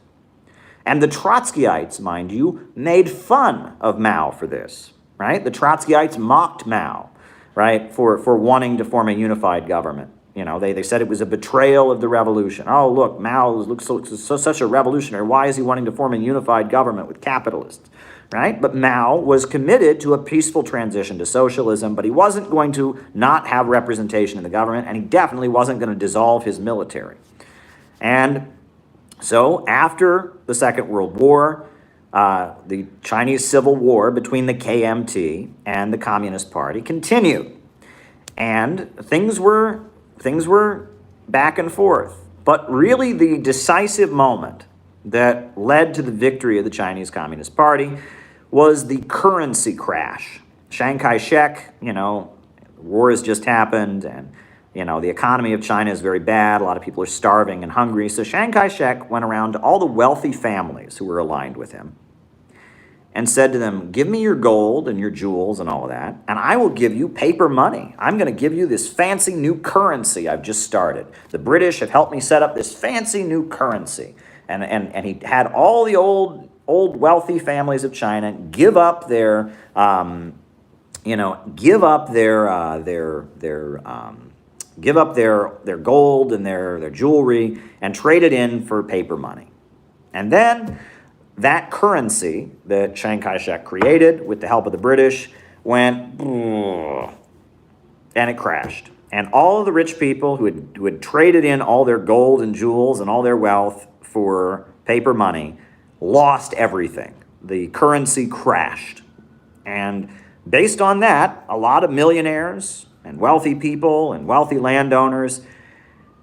S1: And the Trotskyites, mind you, made fun of Mao for this, right? The Trotskyites mocked Mao, right, for wanting to form a unified government. You know, they said it was a betrayal of the revolution. Oh, look, Mao looks such a revolutionary. Why is he wanting to form a unified government with capitalists, right? But Mao was committed to a peaceful transition to socialism, but he wasn't going to not have representation in the government, and he definitely wasn't going to dissolve his military. And so after the Second World War, the Chinese Civil War between the KMT and the Communist Party continued. And things were back and forth. But really the decisive moment that led to the victory of the Chinese Communist Party was the currency crash. Chiang Kai-shek, the war has just happened, and the economy of China is very bad. A lot of people are starving and hungry. So Chiang Kai-shek went around to all the wealthy families who were aligned with him and said to them, give me your gold and your jewels and all of that, and I will give you paper money. I'm going to give you this fancy new currency I've just started. The British have helped me set up this fancy new currency. And he had all the old wealthy families of China give up their gold and their jewelry and trade it in for paper money. And then that currency that Chiang Kai-shek created with the help of the British went, and it crashed. And all of the rich people who had traded in all their gold and jewels and all their wealth for paper money lost everything. The currency crashed. And based on that, a lot of millionaires and wealthy people and wealthy landowners,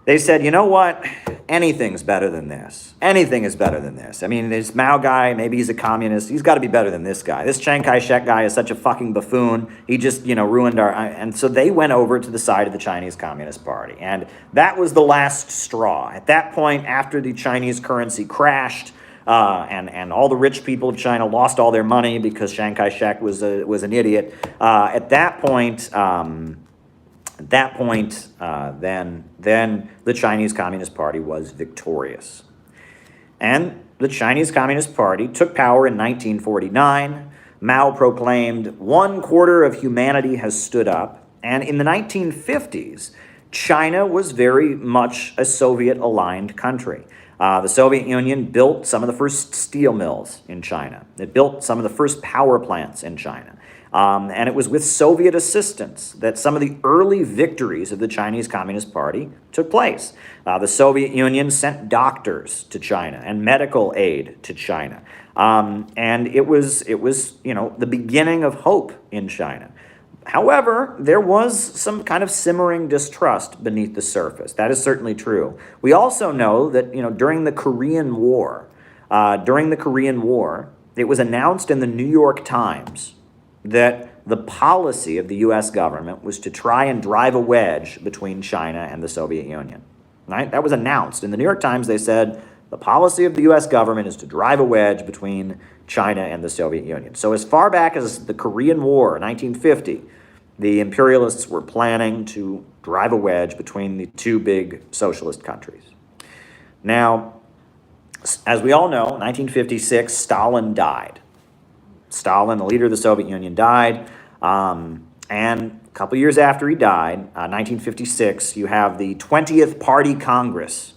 S1: they said, you know what? Anything's better than this. Anything is better than this. I mean, this Mao guy, maybe he's a communist. He's got to be better than this guy. This Chiang Kai-shek guy is such a fucking buffoon. He just, ruined our... And so they went over to the side of the Chinese Communist Party. And that was the last straw. At that point, after the Chinese currency crashed, and all the rich people of China lost all their money because Chiang Kai-shek was an idiot. At that point, then the Chinese Communist Party was victorious. And the Chinese Communist Party took power in 1949. Mao proclaimed, 1/4 of humanity has stood up. And in the 1950s, China was very much a Soviet-aligned country. The Soviet Union built some of the first steel mills in China. It built some of the first power plants in China. And it was with Soviet assistance that some of the early victories of the Chinese Communist Party took place. The Soviet Union sent doctors to China and medical aid to China. And it was the beginning of hope in China. However, there was some kind of simmering distrust beneath the surface. That is certainly true. We also know that, during the Korean War, it was announced in the New York Times that the policy of the U.S. government was to try and drive a wedge between China and the Soviet Union. Right? That was announced. In the New York Times, they said, The policy of the U.S. government is to drive a wedge between China and the Soviet Union. So as far back as the Korean War, 1950, the imperialists were planning to drive a wedge between the two big socialist countries. Now, as we all know, 1956, Stalin died. Stalin, the leader of the Soviet Union, died. And a couple years after he died, 1956, you have the 20th Party Congress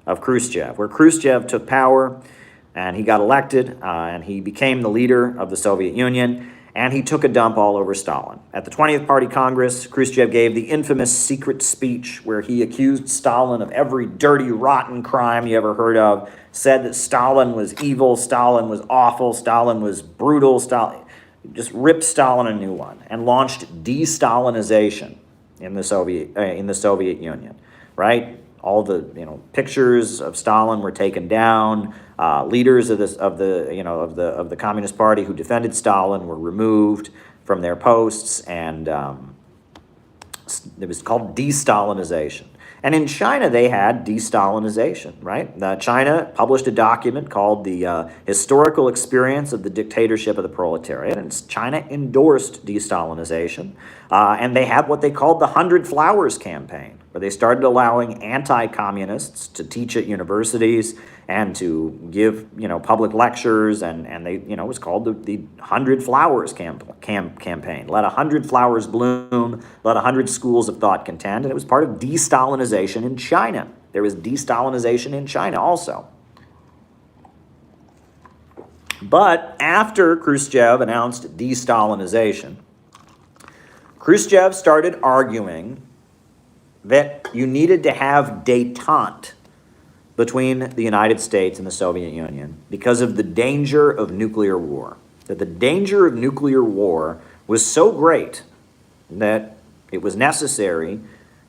S1: of Khrushchev, where Khrushchev took power and he got elected and he became the leader of the Soviet Union, and he took a dump all over Stalin. At the 20th Party Congress, Khrushchev gave the infamous secret speech where he accused Stalin of every dirty, rotten crime you ever heard of, said that Stalin was evil, Stalin was awful, Stalin was brutal, Stalin just ripped Stalin a new one, and launched de-Stalinization in the Soviet Union, right? All the pictures of Stalin were taken down. Leaders of the Communist Party who defended Stalin were removed from their posts, and it was called de-Stalinization. And in China, they had de-Stalinization, right? China published a document called the Historical Experience of the Dictatorship of the Proletariat, and China endorsed de-Stalinization. And they had what they called the 100 Flowers campaign, where they started allowing anti-communists to teach at universities and to give, public lectures, and they, it was called the 100 Flowers campaign. Let 100 flowers bloom, let 100 schools of thought contend, and it was part of de-Stalinization in China. There was de-Stalinization in China also. But after Khrushchev announced de-Stalinization, Khrushchev started arguing that you needed to have détente between the United States and the Soviet Union because of the danger of nuclear war. That the danger of nuclear war was so great that it was necessary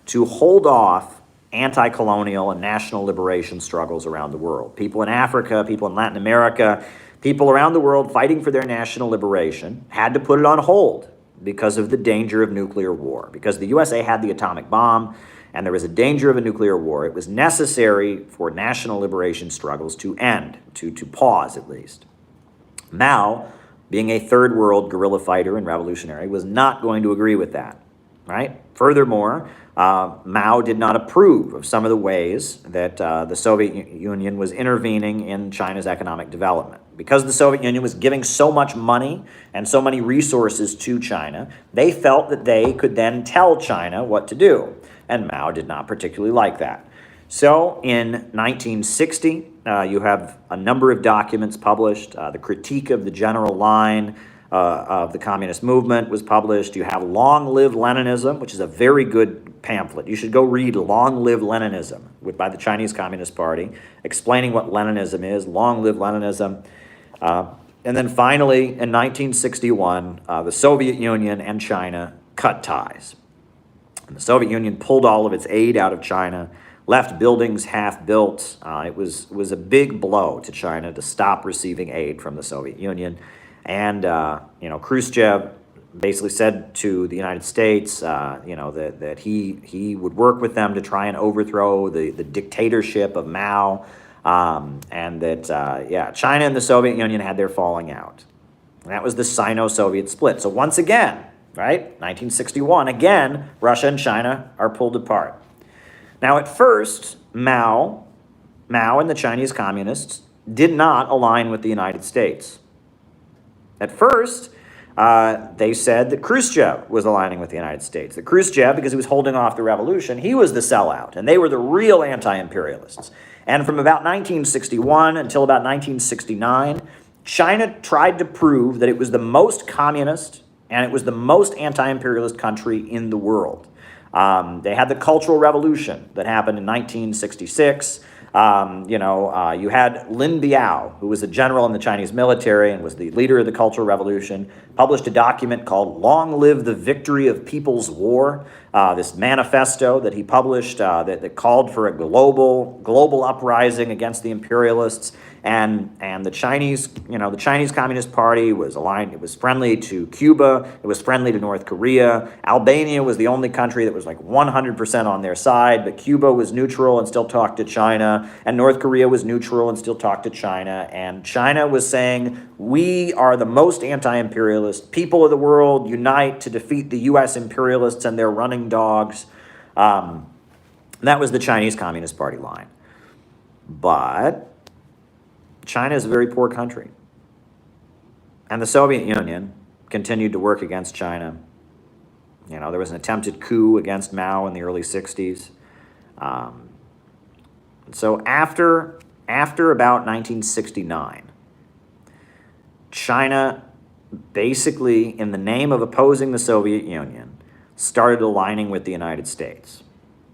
S1: to hold off anti-colonial and national liberation struggles around the world. People in Africa, people in Latin America, people around the world fighting for their national liberation had to put it on hold because of the danger of nuclear war. Because the USA had the atomic bomb, and there was a danger of a nuclear war, it was necessary for national liberation struggles to end, to pause at least. Mao, being a third world guerrilla fighter and revolutionary, was not going to agree with that, right? Furthermore, Mao did not approve of some of the ways that the Soviet Union was intervening in China's economic development. Because the Soviet Union was giving so much money and so many resources to China, they felt that they could then tell China what to do. And Mao did not particularly like that. So in 1960, you have a number of documents published. The Critique of the General Line of the Communist Movement was published. You have Long Live Leninism, which is a very good pamphlet. You should go read Long Live Leninism by the Chinese Communist Party, explaining what Leninism is. Long Live Leninism. And then finally, in 1961, the Soviet Union and China cut ties. And the Soviet Union pulled all of its aid out of China, left buildings half-built. It was a big blow to China to stop receiving aid from the Soviet Union. And, Khrushchev basically said to the United States, that he would work with them to try and overthrow the dictatorship of Mao, and that, China and the Soviet Union had their falling out. And that was the Sino-Soviet split. So once again, right, 1961, again, Russia and China are pulled apart. Now, at first, Mao and the Chinese communists did not align with the United States. At first, they said that Khrushchev was aligning with the United States. That Khrushchev, because he was holding off the revolution, he was the sellout, and they were the real anti-imperialists. And from about 1961 until about 1969, China tried to prove that it was the most communist and it was the most anti-imperialist country in the world. They had the Cultural Revolution that happened in 1966. You had Lin Biao, who was a general in the Chinese military and was the leader of the Cultural Revolution, published a document called Long Live the Victory of People's War, this manifesto that he published that called for a global uprising against the imperialists. And the Chinese Communist Party was aligned. It was friendly to Cuba. It was friendly to North Korea. Albania was the only country that was like 100% on their side, but Cuba was neutral and still talked to China. China, and North Korea was neutral and still talked to China, and China was saying, we are the most anti-imperialist people of the world, unite to defeat the US imperialists and their running dogs. That was the Chinese Communist Party line. But China is a very poor country. And the Soviet Union continued to work against China. You know, there was an attempted coup against Mao in the early 60s. So after about 1969, China basically, in the name of opposing the Soviet Union, started aligning with the United States.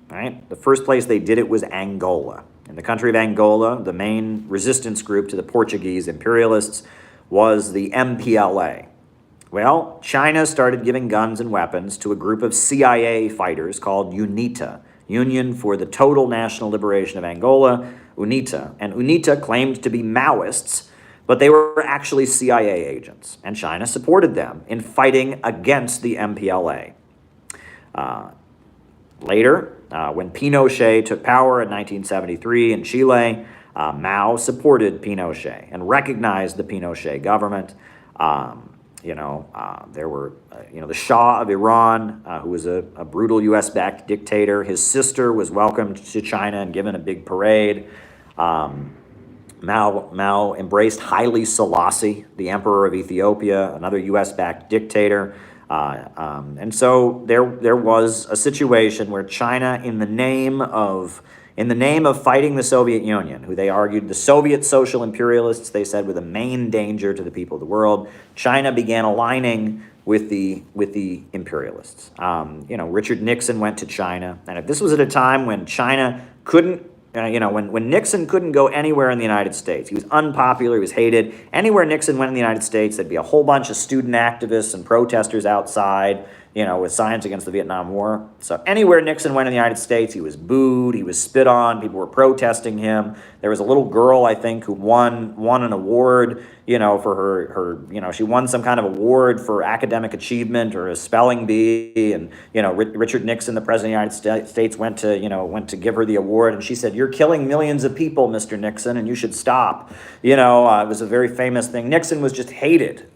S1: Right? The first place they did it was Angola. In the country of Angola, the main resistance group to the Portuguese imperialists was the MPLA. Well, China started giving guns and weapons to a group of CIA fighters called UNITA, Union for the Total National Liberation of Angola, UNITA. And UNITA claimed to be Maoists, but they were actually CIA agents, and China supported them in fighting against the MPLA. Later, when Pinochet took power in 1973 in Chile, Mao supported Pinochet and recognized the Pinochet government. There were, the Shah of Iran, who was a brutal US-backed dictator. His sister was welcomed to China and given a big parade. Mao embraced Haile Selassie, the emperor of Ethiopia, another US-backed dictator. And so there was a situation where China, in the name of fighting the Soviet Union, who they argued the Soviet social imperialists, they said, were the main danger to the people of the world, China began aligning with the imperialists. Richard Nixon went to China, and this was at a time when China couldn't. When Nixon couldn't go anywhere in the United States, he was unpopular, he was hated. Anywhere Nixon went in the United States, there'd be a whole bunch of student activists and protesters outside, with signs against the Vietnam War. So anywhere Nixon went in the United States, he was booed, he was spit on, people were protesting him. There was a little girl, I think, who won an award, for her, she won some kind of award for academic achievement or a spelling bee, and, Richard Nixon, the president of the United States, went to give her the award, and she said, "You're killing millions of people, Mr. Nixon, and you should stop." It was a very famous thing. Nixon was just hated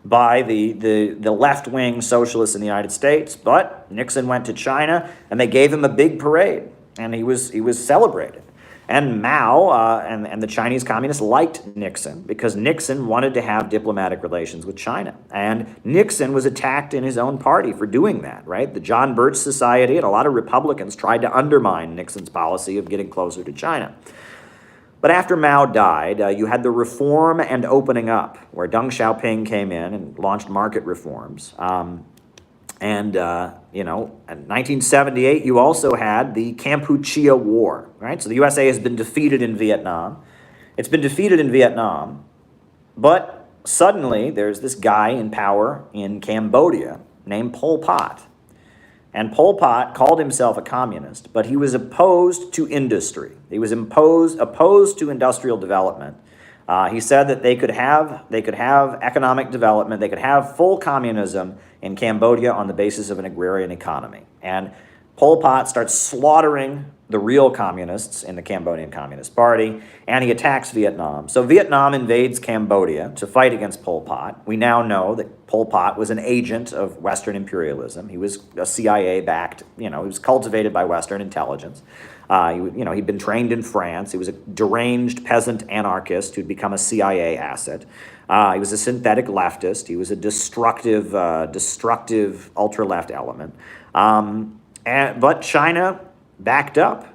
S1: by the left-wing socialists in the United States, but Nixon went to China, and they gave him a big parade, and he was celebrated. And Mao and the Chinese communists liked Nixon because Nixon wanted to have diplomatic relations with China. And Nixon was attacked in his own party for doing that, right? The John Birch Society and a lot of Republicans tried to undermine Nixon's policy of getting closer to China. But after Mao died, you had the reform and opening up, where Deng Xiaoping came in and launched market reforms. In 1978, you also had the Kampuchea War, right? So the USA has been defeated in Vietnam. It's been defeated in Vietnam, but suddenly there's this guy in power in Cambodia named Pol Pot. And Pol Pot called himself a communist, but he was opposed to industry. He was opposed to industrial development. He said that they could have economic development, they could have full communism in Cambodia on the basis of an agrarian economy. And Pol Pot starts slaughtering the real communists in the Cambodian Communist Party, and he attacks Vietnam. So Vietnam invades Cambodia to fight against Pol Pot. We now know that Pol Pot was an agent of Western imperialism. He was a CIA-backed, he was cultivated by Western intelligence. He'd been trained in France. He was a deranged peasant anarchist who'd become a CIA asset. He was a synthetic leftist. He was a destructive ultra-left element. But China backed up,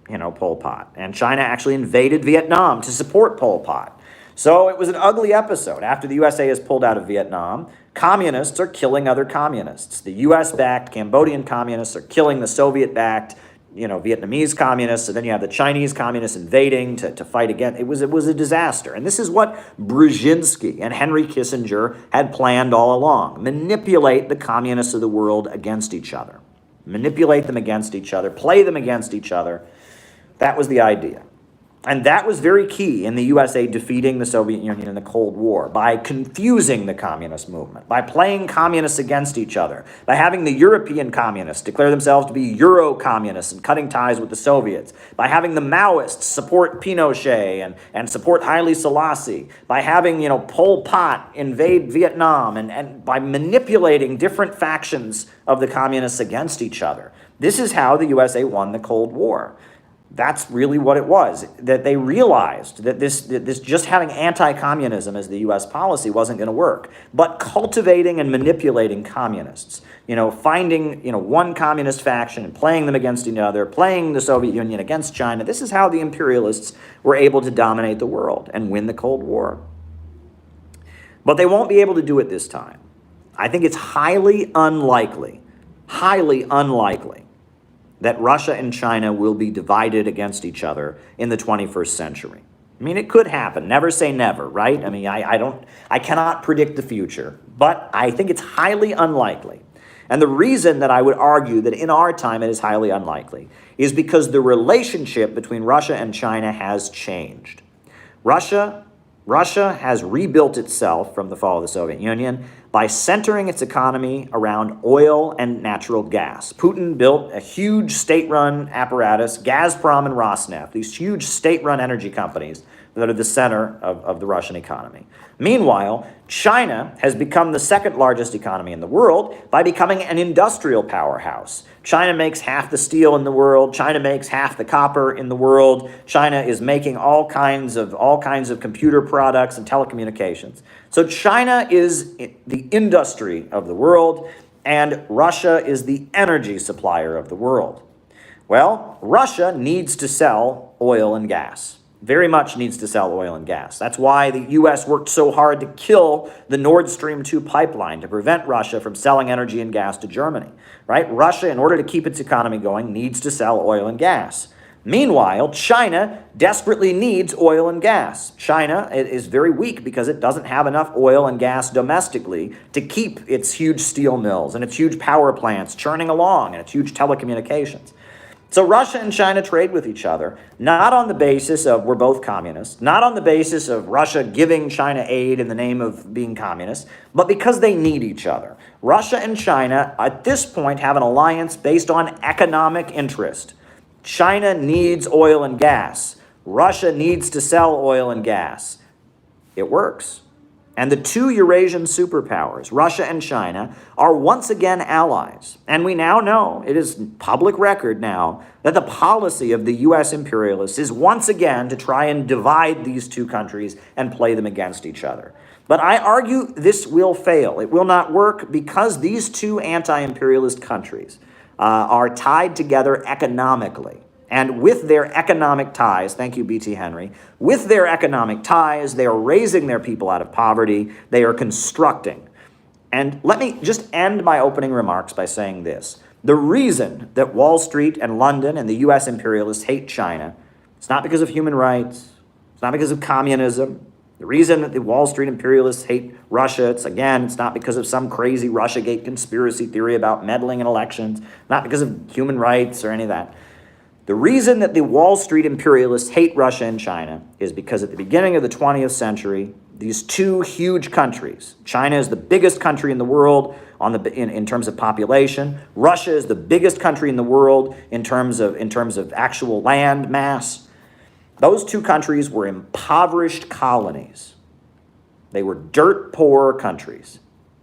S1: Pol Pot. And China actually invaded Vietnam to support Pol Pot. So it was an ugly episode. After the USA has pulled out of Vietnam, communists are killing other communists. The US-backed Cambodian communists are killing the Soviet-backed Vietnamese communists, and then you have the Chinese communists invading to fight again. It was a disaster. And this is what Brzezinski and Henry Kissinger had planned all along. Manipulate the communists of the world against each other. Manipulate them against each other, play them against each other. That was the idea. And that was very key in the USA defeating the Soviet Union in the Cold War, by confusing the communist movement, by playing communists against each other, by having the European communists declare themselves to be Euro-communists and cutting ties with the Soviets, by having the Maoists support Pinochet and support Haile Selassie, by having, Pol Pot invade Vietnam, and by manipulating different factions of the communists against each other. This is how the USA won the Cold War. That's really what it was, that they realized that this just having anti-communism as the U.S. policy wasn't going to work, but cultivating and manipulating communists, finding, one communist faction and playing them against each other, playing the Soviet Union against China. This is how the imperialists were able to dominate the world and win the Cold War. But they won't be able to do it this time. I think it's highly unlikely that Russia and China will be divided against each other in the 21st century. I mean, it could happen. Never say never, right? I mean, I cannot predict the future, but I think it's highly unlikely. And the reason that I would argue that in our time it is highly unlikely is because the relationship between Russia and China has changed. Russia has rebuilt itself from the fall of the Soviet Union by centering its economy around oil and natural gas. Putin built a huge state-run apparatus, Gazprom and Rosneft, these huge state-run energy companies that are the center of the Russian economy. Meanwhile, China has become the second largest economy in the world by becoming an industrial powerhouse. China makes half the steel in the world. China makes half the copper in the world. China is making all kinds of computer products and telecommunications. So China is the industry of the world, and Russia is the energy supplier of the world. Well, Russia needs to sell oil and gas. Very much needs to sell oil and gas. That's why the U.S. worked so hard to kill the Nord Stream 2 pipeline to prevent Russia from selling energy and gas to Germany, right? Russia, in order to keep its economy going, needs to sell oil and gas. Meanwhile, China desperately needs oil and gas. China is very weak because it doesn't have enough oil and gas domestically to keep its huge steel mills and its huge power plants churning along and its huge telecommunications. So Russia and China trade with each other, not on the basis of we're both communists, not on the basis of Russia giving China aid in the name of being communist, but because they need each other. Russia and China, at this point, have an alliance based on economic interest. China needs oil and gas. Russia needs to sell oil and gas. It works. And the two Eurasian superpowers, Russia and China, are once again allies. And we now know, it is public record now, that the policy of the U.S. imperialists is once again to try and divide these two countries and play them against each other. But I argue this will fail. It will not work because these two anti-imperialist countries are tied together economically. And with their economic ties, thank you, B.T. Henry, with their economic ties, they are raising their people out of poverty, they are constructing. And let me just end my opening remarks by saying this. The reason that Wall Street and London and the U.S. imperialists hate China, it's not because of human rights, it's not because of communism. The reason that the Wall Street imperialists hate Russia, it's not because of some crazy Russiagate conspiracy theory about meddling in elections, not because of human rights or any of that. The reason that the Wall Street imperialists hate Russia and China is because at the beginning of the 20th century, these two huge countries, China is the biggest country in the world in terms of population. Russia is the biggest country in the world in terms of actual land mass. Those two countries were impoverished colonies. They were dirt poor countries.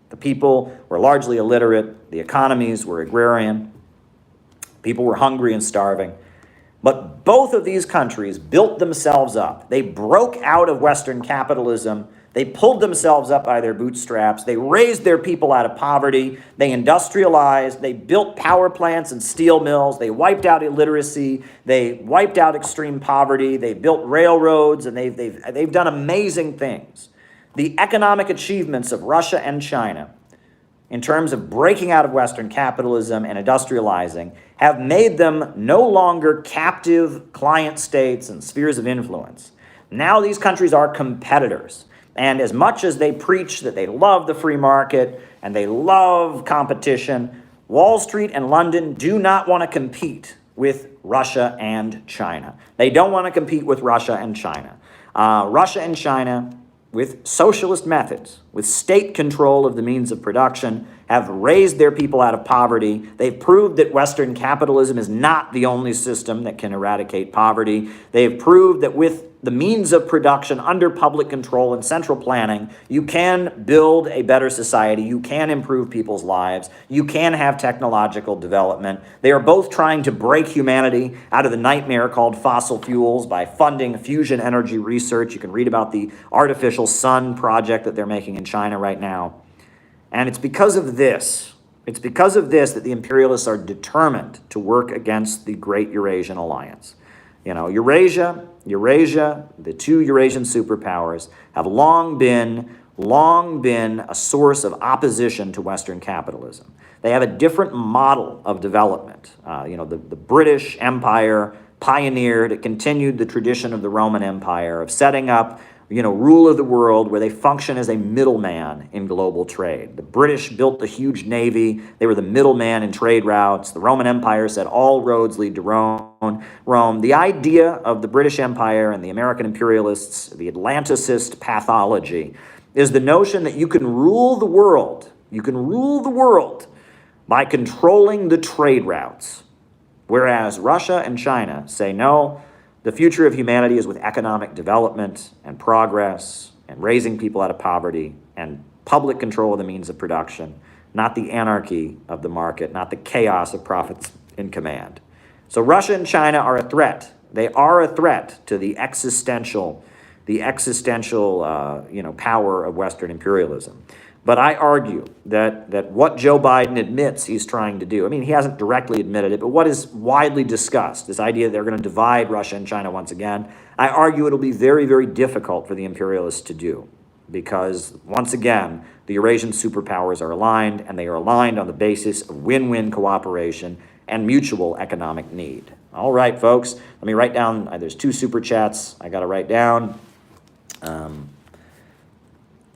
S1: The people were largely illiterate. The economies were agrarian. People were hungry and starving. But both of these countries built themselves up. They broke out of Western capitalism. They pulled themselves up by their bootstraps. They raised their people out of poverty. They industrialized. They built power plants and steel mills. They wiped out illiteracy. They wiped out extreme poverty. They built railroads, and they've done amazing things. The economic achievements of Russia and China in terms of breaking out of Western capitalism and industrializing, have made them no longer captive client states and spheres of influence. Now these countries are competitors. And as much as they preach that they love the free market and they love competition, Wall Street and London do not want to compete with Russia and China. They don't want to compete with Russia and China. Russia and China, with socialist methods, with state control of the means of production, have raised their people out of poverty. They've proved that Western capitalism is not the only system that can eradicate poverty. They've proved that with the means of production under public control and central planning, you can build a better society, you can improve people's lives, you can have technological development. They are both trying to break humanity out of the nightmare called fossil fuels by funding fusion energy research. You can read about the artificial sun project that they're making in China right now. And it's because of this that the imperialists are determined to work against the Great Eurasian Alliance. You know, Eurasia, the two Eurasian superpowers have long been a source of opposition to Western capitalism. They have a different model of development. The British Empire pioneered, it continued the tradition of the Roman Empire of setting up, rule of the world where they function as a middleman in global trade. The British built the huge navy. They were the middleman in trade routes. The Roman Empire said all roads lead to Rome. The idea of the British Empire and the American imperialists, the Atlanticist pathology, is the notion that you can rule the world. You can rule the world by controlling the trade routes. Whereas Russia and China say, no, the future of humanity is with economic development and progress and raising people out of poverty and public control of the means of production, not the anarchy of the market, not the chaos of profits in command. So Russia and China are a threat. They are a threat to the existential power of Western imperialism. But I argue that what Joe Biden admits he's trying to do, he hasn't directly admitted it, but what is widely discussed, this idea that they're going to divide Russia and China once again, I argue it'll be very, very difficult for the imperialists to do. Because, once again, the Eurasian superpowers are aligned, and they are aligned on the basis of win-win cooperation and mutual economic need. All right, folks, let me write down, there's 2 super chats I got to write down.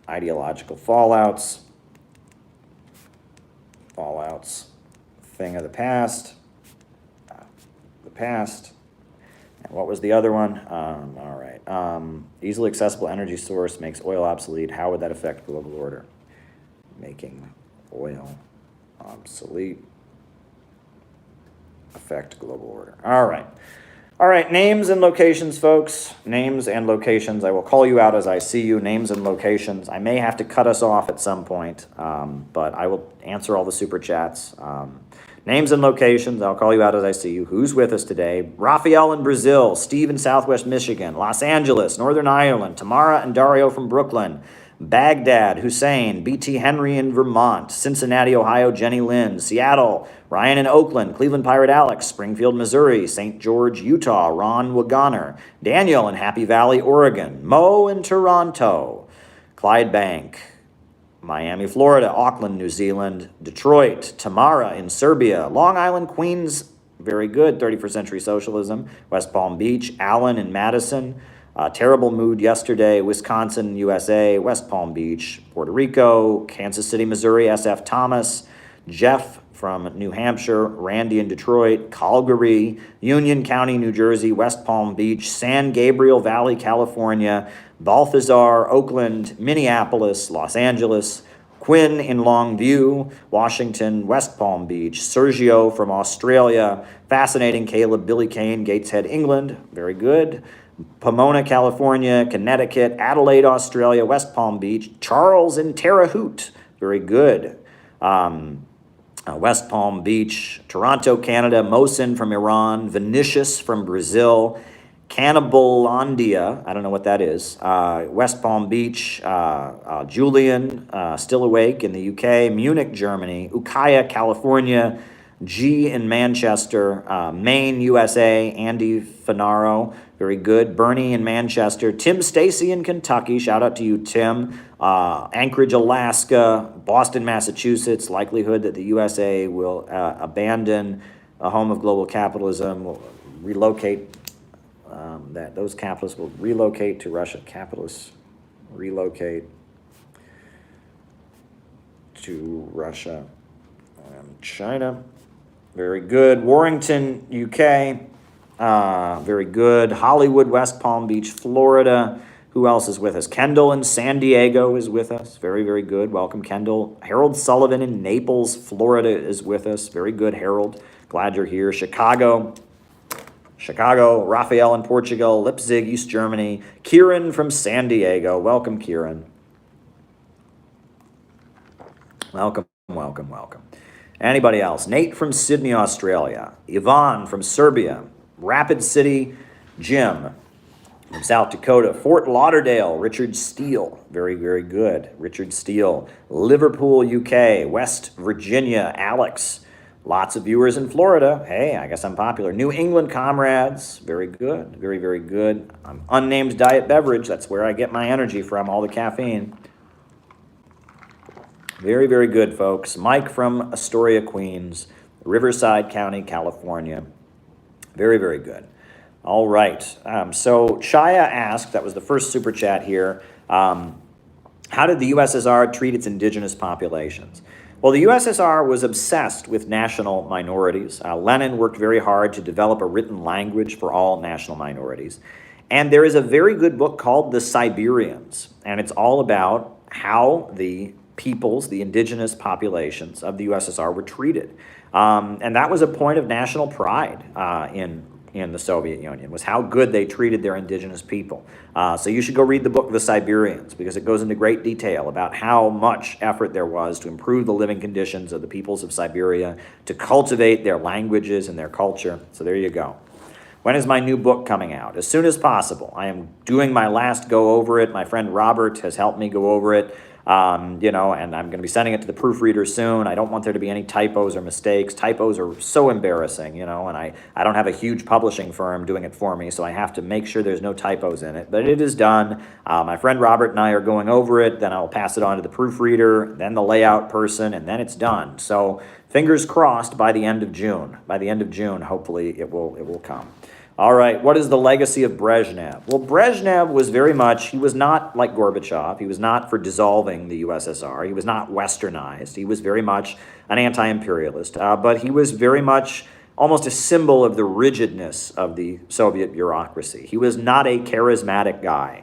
S1: Ideological fallouts, thing of the past, and what was the other one? All right, easily accessible energy source makes oil obsolete. How would that affect global order? Making oil obsolete, affect global order. All right, names and locations, folks. Names and locations. I will call you out as I see you. Names and locations. I may have to cut us off at some point, but I will answer all the super chats. Names and locations. I'll call you out as I see you. Who's with us today? Raphael in Brazil. Steve in Southwest Michigan. Los Angeles, Northern Ireland. Tamara and Dario from Brooklyn. Baghdad, Hussein, B.T. Henry in Vermont, Cincinnati, Ohio, Jenny Lynn, Seattle, Ryan in Oakland, Cleveland Pirate Alex, Springfield, Missouri, St. George, Utah, Ron Waggoner, Daniel in Happy Valley, Oregon, Mo in Toronto, Clyde Bank, Miami, Florida, Auckland, New Zealand, Detroit, Tamara in Serbia, Long Island, Queens, very good, 31st Century Socialism, West Palm Beach, Allen in Madison, terrible mood yesterday, Wisconsin, USA, West Palm Beach, Puerto Rico, Kansas City, Missouri, SF Thomas, Jeff from New Hampshire, Randy in Detroit, Calgary, Union County, New Jersey, West Palm Beach, San Gabriel Valley, California, Balthazar, Oakland, Minneapolis, Los Angeles, Quinn in Longview, Washington, West Palm Beach, Sergio from Australia, fascinating Caleb, Billy Kane, Gateshead, England, very good, Pomona, California, Connecticut, Adelaide, Australia, West Palm Beach, Charles in Terre Haute, very good, West Palm Beach, Toronto, Canada, Mohsin from Iran, Vinicius from Brazil, Cannibalandia, I don't know what that is, West Palm Beach, Julian, still awake in the UK, Munich, Germany, Ukiah, California, G in Manchester, Maine, USA, Andy Finaro, very good, Bernie in Manchester, Tim Stacy in Kentucky, shout out to you, Tim, Anchorage, Alaska, Boston, Massachusetts, likelihood that the USA will abandon a home of global capitalism, will relocate, that those capitalists will relocate to Russia, capitalists relocate to Russia and China. Very good. Warrington, UK. Very good. Hollywood, West Palm Beach, Florida. Who else is with us? Kendall in San Diego is with us. Very, very good. Welcome, Kendall. Harold Sullivan in Naples, Florida is with us. Very good, Harold. Glad you're here. Chicago. Rafael in Portugal, Leipzig, East Germany. Kieran from San Diego. Welcome, Kieran. Welcome. Anybody else? Nate from Sydney, Australia. Yvonne from Serbia. Rapid City, Jim from South Dakota. Fort Lauderdale, Richard Steele. Very, very good. Richard Steele. Liverpool, UK. West Virginia, Alex. Lots of viewers in Florida. Hey, I guess I'm popular. New England comrades. Very good. Very, very good. Unnamed diet beverage. That's where I get my energy from, all the caffeine. Very, very good, folks. Mike from Astoria, Queens. Riverside County, California. Very, very good. All right. So Shaya asked, that was the first super chat here, how did the USSR treat its indigenous populations? Well, the USSR was obsessed with national minorities. Lenin worked very hard to develop a written language for all national minorities. And there is a very good book called The Siberians, and it's all about how the peoples, the indigenous populations of the USSR were treated. And that was a point of national pride in the Soviet Union, was how good they treated their indigenous people. So you should go read the book The Siberians, because it goes into great detail about how much effort there was to improve the living conditions of the peoples of Siberia, to cultivate their languages and their culture. So there you go. When is my new book coming out? As soon as possible. I am doing my last go over it. My friend Robert has helped me go over it. And I'm going to be sending it to the proofreader soon. I don't want there to be any typos or mistakes. Typos are so embarrassing, and I don't have a huge publishing firm doing it for me, so I have to make sure there's no typos in it. But it is done. My friend Robert and I are going over it. Then I'll pass it on to the proofreader, then the layout person, and then it's done. So fingers crossed by the end of June. By the end of June, hopefully it will come. All right, what is the legacy of Brezhnev? Well, Brezhnev was very much, he was not like Gorbachev. He was not for dissolving the USSR. He was not westernized. He was very much an anti-imperialist, but he was very much almost a symbol of the rigidness of the Soviet bureaucracy. He was not a charismatic guy.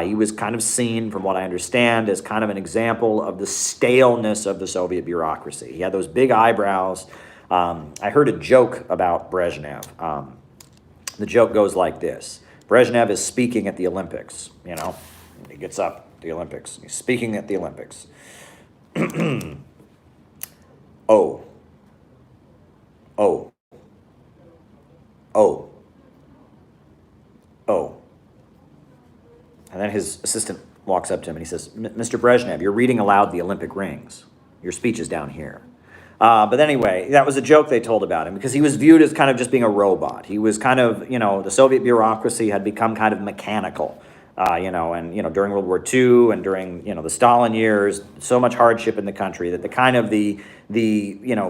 S1: He was kind of seen, from what I understand, as kind of an example of the staleness of the Soviet bureaucracy. He had those big eyebrows. I heard a joke about Brezhnev. The joke goes like this. Brezhnev is speaking at the Olympics, He gets up at the Olympics. He's speaking at the Olympics. Oh. And then his assistant walks up to him and he says, Mr. Brezhnev, you're reading aloud the Olympic rings. Your speech is down here. But anyway, that was a joke they told about him because he was viewed as kind of just being a robot. He was kind of, the Soviet bureaucracy had become kind of mechanical, during World War II and during, the Stalin years, so much hardship in the country that the kind of the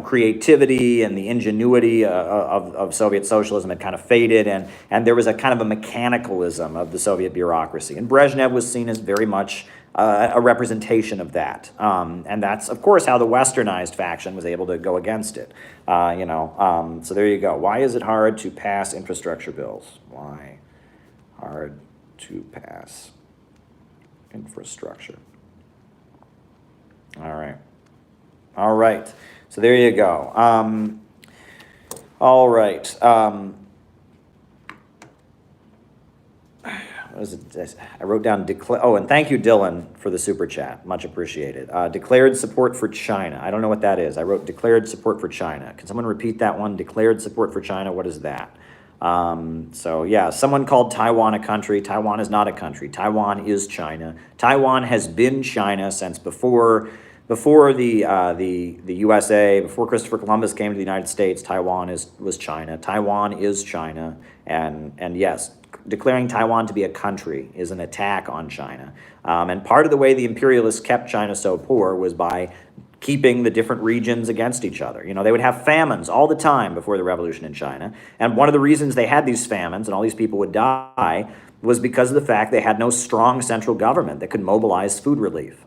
S1: creativity and the ingenuity of Soviet socialism had kind of faded, and there was a kind of a mechanicalism of the Soviet bureaucracy. And Brezhnev was seen as very much a representation of that. And that's, of course, how the westernized faction was able to go against it. So there you go. Why is it hard to pass infrastructure bills? Why hard to pass infrastructure? All right. So there you go. All right. What is it? I wrote down and thank you, Dylan, for the super chat. Much appreciated. Declared support for China. I don't know what that is. I wrote declared support for China. Can someone repeat that one? Declared support for China. What is that? Someone called Taiwan a country. Taiwan is not a country. Taiwan is China. Taiwan has been China since before the USA, before Christopher Columbus came to the United States. Taiwan was China. Taiwan is China, and yes, declaring Taiwan to be a country is an attack on China. And part of the way the imperialists kept China so poor was by keeping the different regions against each other. They would have famines all the time before the revolution in China. And one of the reasons they had these famines and all these people would die was because of the fact they had no strong central government that could mobilize food relief.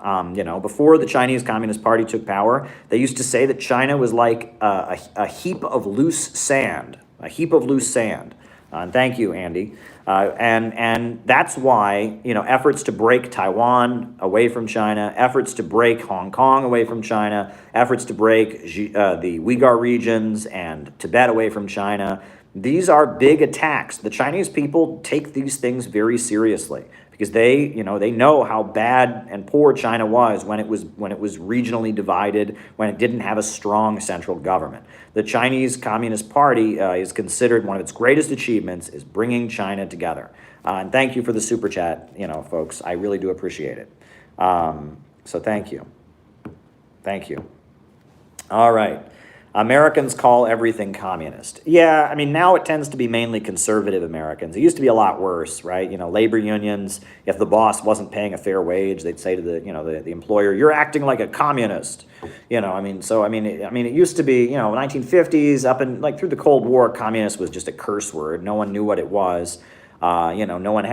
S1: Before the Chinese Communist Party took power, they used to say that China was like a heap of loose sand, and thank you, Andy. And that's why, efforts to break Taiwan away from China, efforts to break Hong Kong away from China, efforts to break the Uyghur regions and Tibet away from China, these are big attacks. The Chinese people take these things very seriously because they know how bad and poor China was when it was regionally divided, when it didn't have a strong central government. The Chinese Communist Party is considered one of its greatest achievements is bringing China together. And thank you for the super chat, folks. I really do appreciate it. So thank you. Thank you. All right. Americans call everything communist. Yeah, I mean, now it tends to be mainly conservative Americans. It used to be a lot worse, right? Labor unions, if the boss wasn't paying a fair wage, they'd say to the employer, "You're acting like a communist." It used to be, 1950s up in through the Cold War, communist was just a curse word. No one knew what it was. No one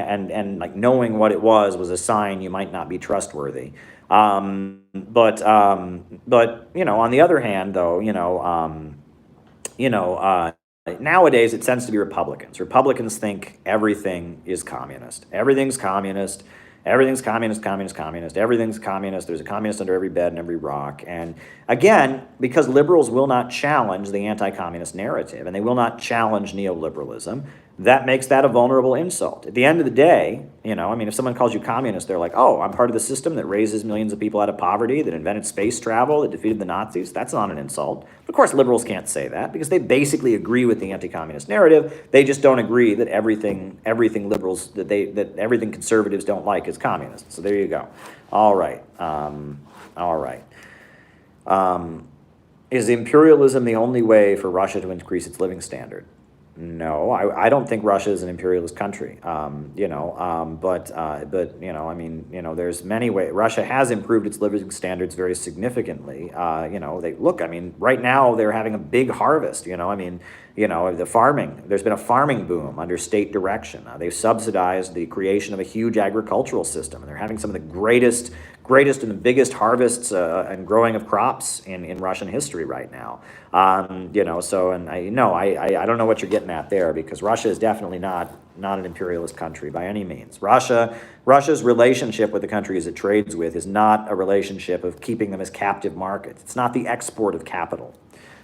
S1: knowing what it was a sign you might not be trustworthy. But on the other hand, though, nowadays it tends to be Republicans. Republicans think everything is communist. Everything's communist. Everything's communist, communist, communist. Everything's communist. There's a communist under every bed and every rock. And again, because liberals will not challenge the anti-communist narrative and they will not challenge neoliberalism, that makes that a vulnerable insult. At the end of the day, if someone calls you communist, they're like, "Oh, I'm part of the system that raises millions of people out of poverty, that invented space travel, that defeated the Nazis." That's not an insult. But of course, liberals can't say that because they basically agree with the anti-communist narrative. They just don't agree that everything conservatives don't like is communist. So there you go. All right. Is imperialism the only way for Russia to increase its living standard? No, I don't think Russia is an imperialist country. There's many ways. Russia has improved its living standards very significantly. Right now they're having a big harvest. The farming. There's been a farming boom under state direction. They've subsidized the creation of a huge agricultural system, and they're having some of the greatest and the biggest harvests and growing of crops in Russian history right now. I don't know what you're getting at there because Russia is definitely not an imperialist country by any means. Russia's relationship with the countries it trades with is not a relationship of keeping them as captive markets. It's not the export of capital.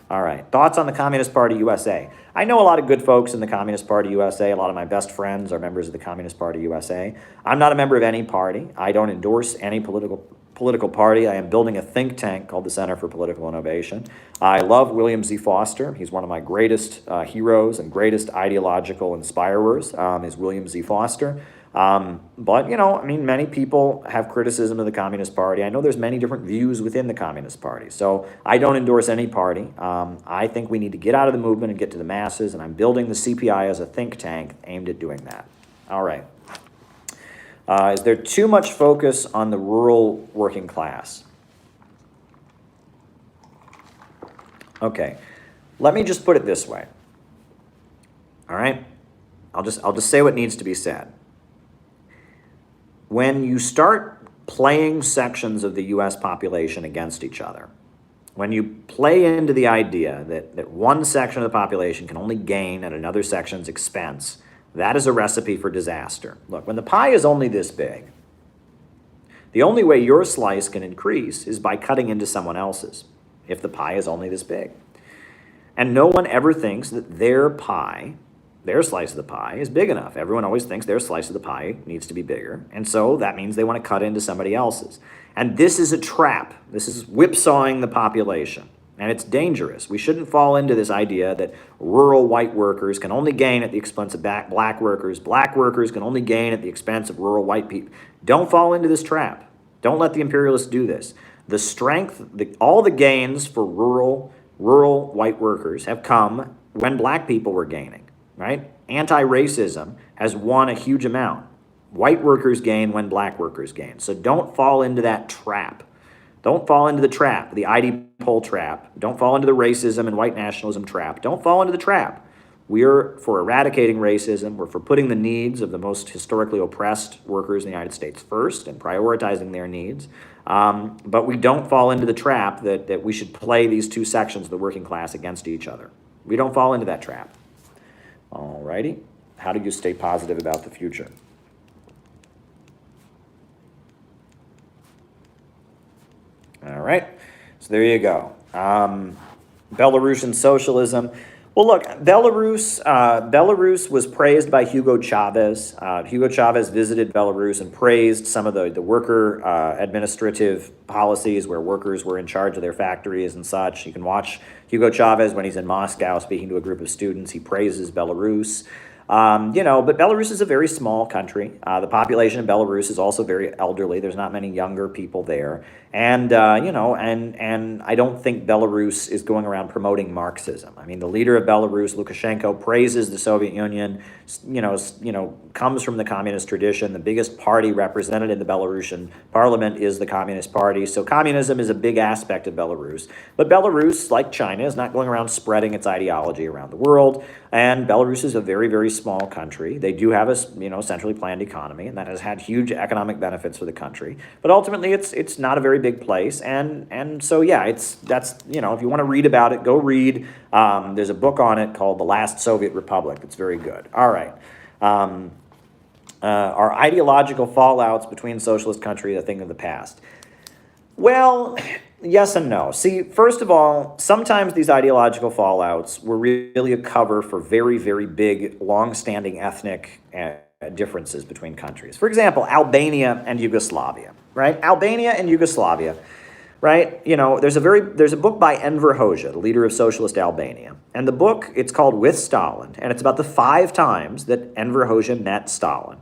S1: All right, thoughts on the Communist Party USA? I know a lot of good folks in the Communist Party USA. A lot of my best friends are members of the Communist Party USA. I'm not a member of any party. I don't endorse any political party. I am building a think tank called the Center for Political Innovation. I love William Z. Foster. He's one of my greatest heroes and greatest ideological inspirers is William Z. Foster. Many people have criticism of the Communist Party. I know there's many different views within the Communist Party. So I don't endorse any party. I think we need to get out of the movement and get to the masses, and I'm building the CPI as a think tank aimed at doing that. All right. Is there too much focus on the rural working class? Okay. Let me just put it this way. All right? I'll just say what needs to be said. When you start playing sections of the U.S. population against each other, when you play into the idea that one section of the population can only gain at another section's expense, that is a recipe for disaster. Look, when the pie is only this big, the only way your slice can increase is by cutting into someone else's, if the pie is only this big. And no one ever thinks that their slice of the pie is big enough. Everyone always thinks their slice of the pie needs to be bigger. And so that means they want to cut into somebody else's. And this is a trap. This is whipsawing the population. And it's dangerous. We shouldn't fall into this idea that rural white workers can only gain at the expense of black workers. Black workers can only gain at the expense of rural white people. Don't fall into this trap. Don't let the imperialists do this. The strength, all the gains for rural white workers have come when black people were gaining. Right? Anti-racism has won a huge amount. White workers gain when black workers gain. So don't fall into that trap. Don't fall into the trap, the ID poll trap. Don't fall into the racism and white nationalism trap. Don't fall into the trap. We're for eradicating racism. We're for putting the needs of the most historically oppressed workers in the United States first and prioritizing their needs. But we don't fall into the trap that we should play these two sections of the working class against each other. We don't fall into that trap. All righty. How do you stay positive about the future? All right. So there you go. Belarusian socialism. Well, look, Belarus was praised by Hugo Chavez. Hugo Chavez visited Belarus and praised some of the worker administrative policies where workers were in charge of their factories and such. You can watch Hugo Chavez when he's in Moscow speaking to a group of students. He praises Belarus. But Belarus is a very small country. The population in Belarus is also very elderly. There's not many younger people there. And I don't think Belarus is going around promoting Marxism. I mean, the leader of Belarus, Lukashenko, praises the Soviet Union, comes from the communist tradition. The biggest party represented in the Belarusian parliament is the Communist Party. So communism is a big aspect of Belarus. But Belarus, like China, is not going around spreading its ideology around the world. And Belarus is a very, very small country. They do have a centrally planned economy, and that has had huge economic benefits for the country. But ultimately, it's not a very big place, and so yeah, if you want to read about it, go read. There's a book on it called The Last Soviet Republic. It's very good. All right. Are ideological fallouts between socialist countries a thing of the past? Well, yes and no. See, first of all, sometimes these ideological fallouts were really a cover for very, very big, long-standing ethnic differences between countries. For example, Albania and Yugoslavia, right? Albania and Yugoslavia, right? There's a book by Enver Hoxha, the leader of socialist Albania. And the book, it's called With Stalin, and it's about the 5 times that Enver Hoxha met Stalin.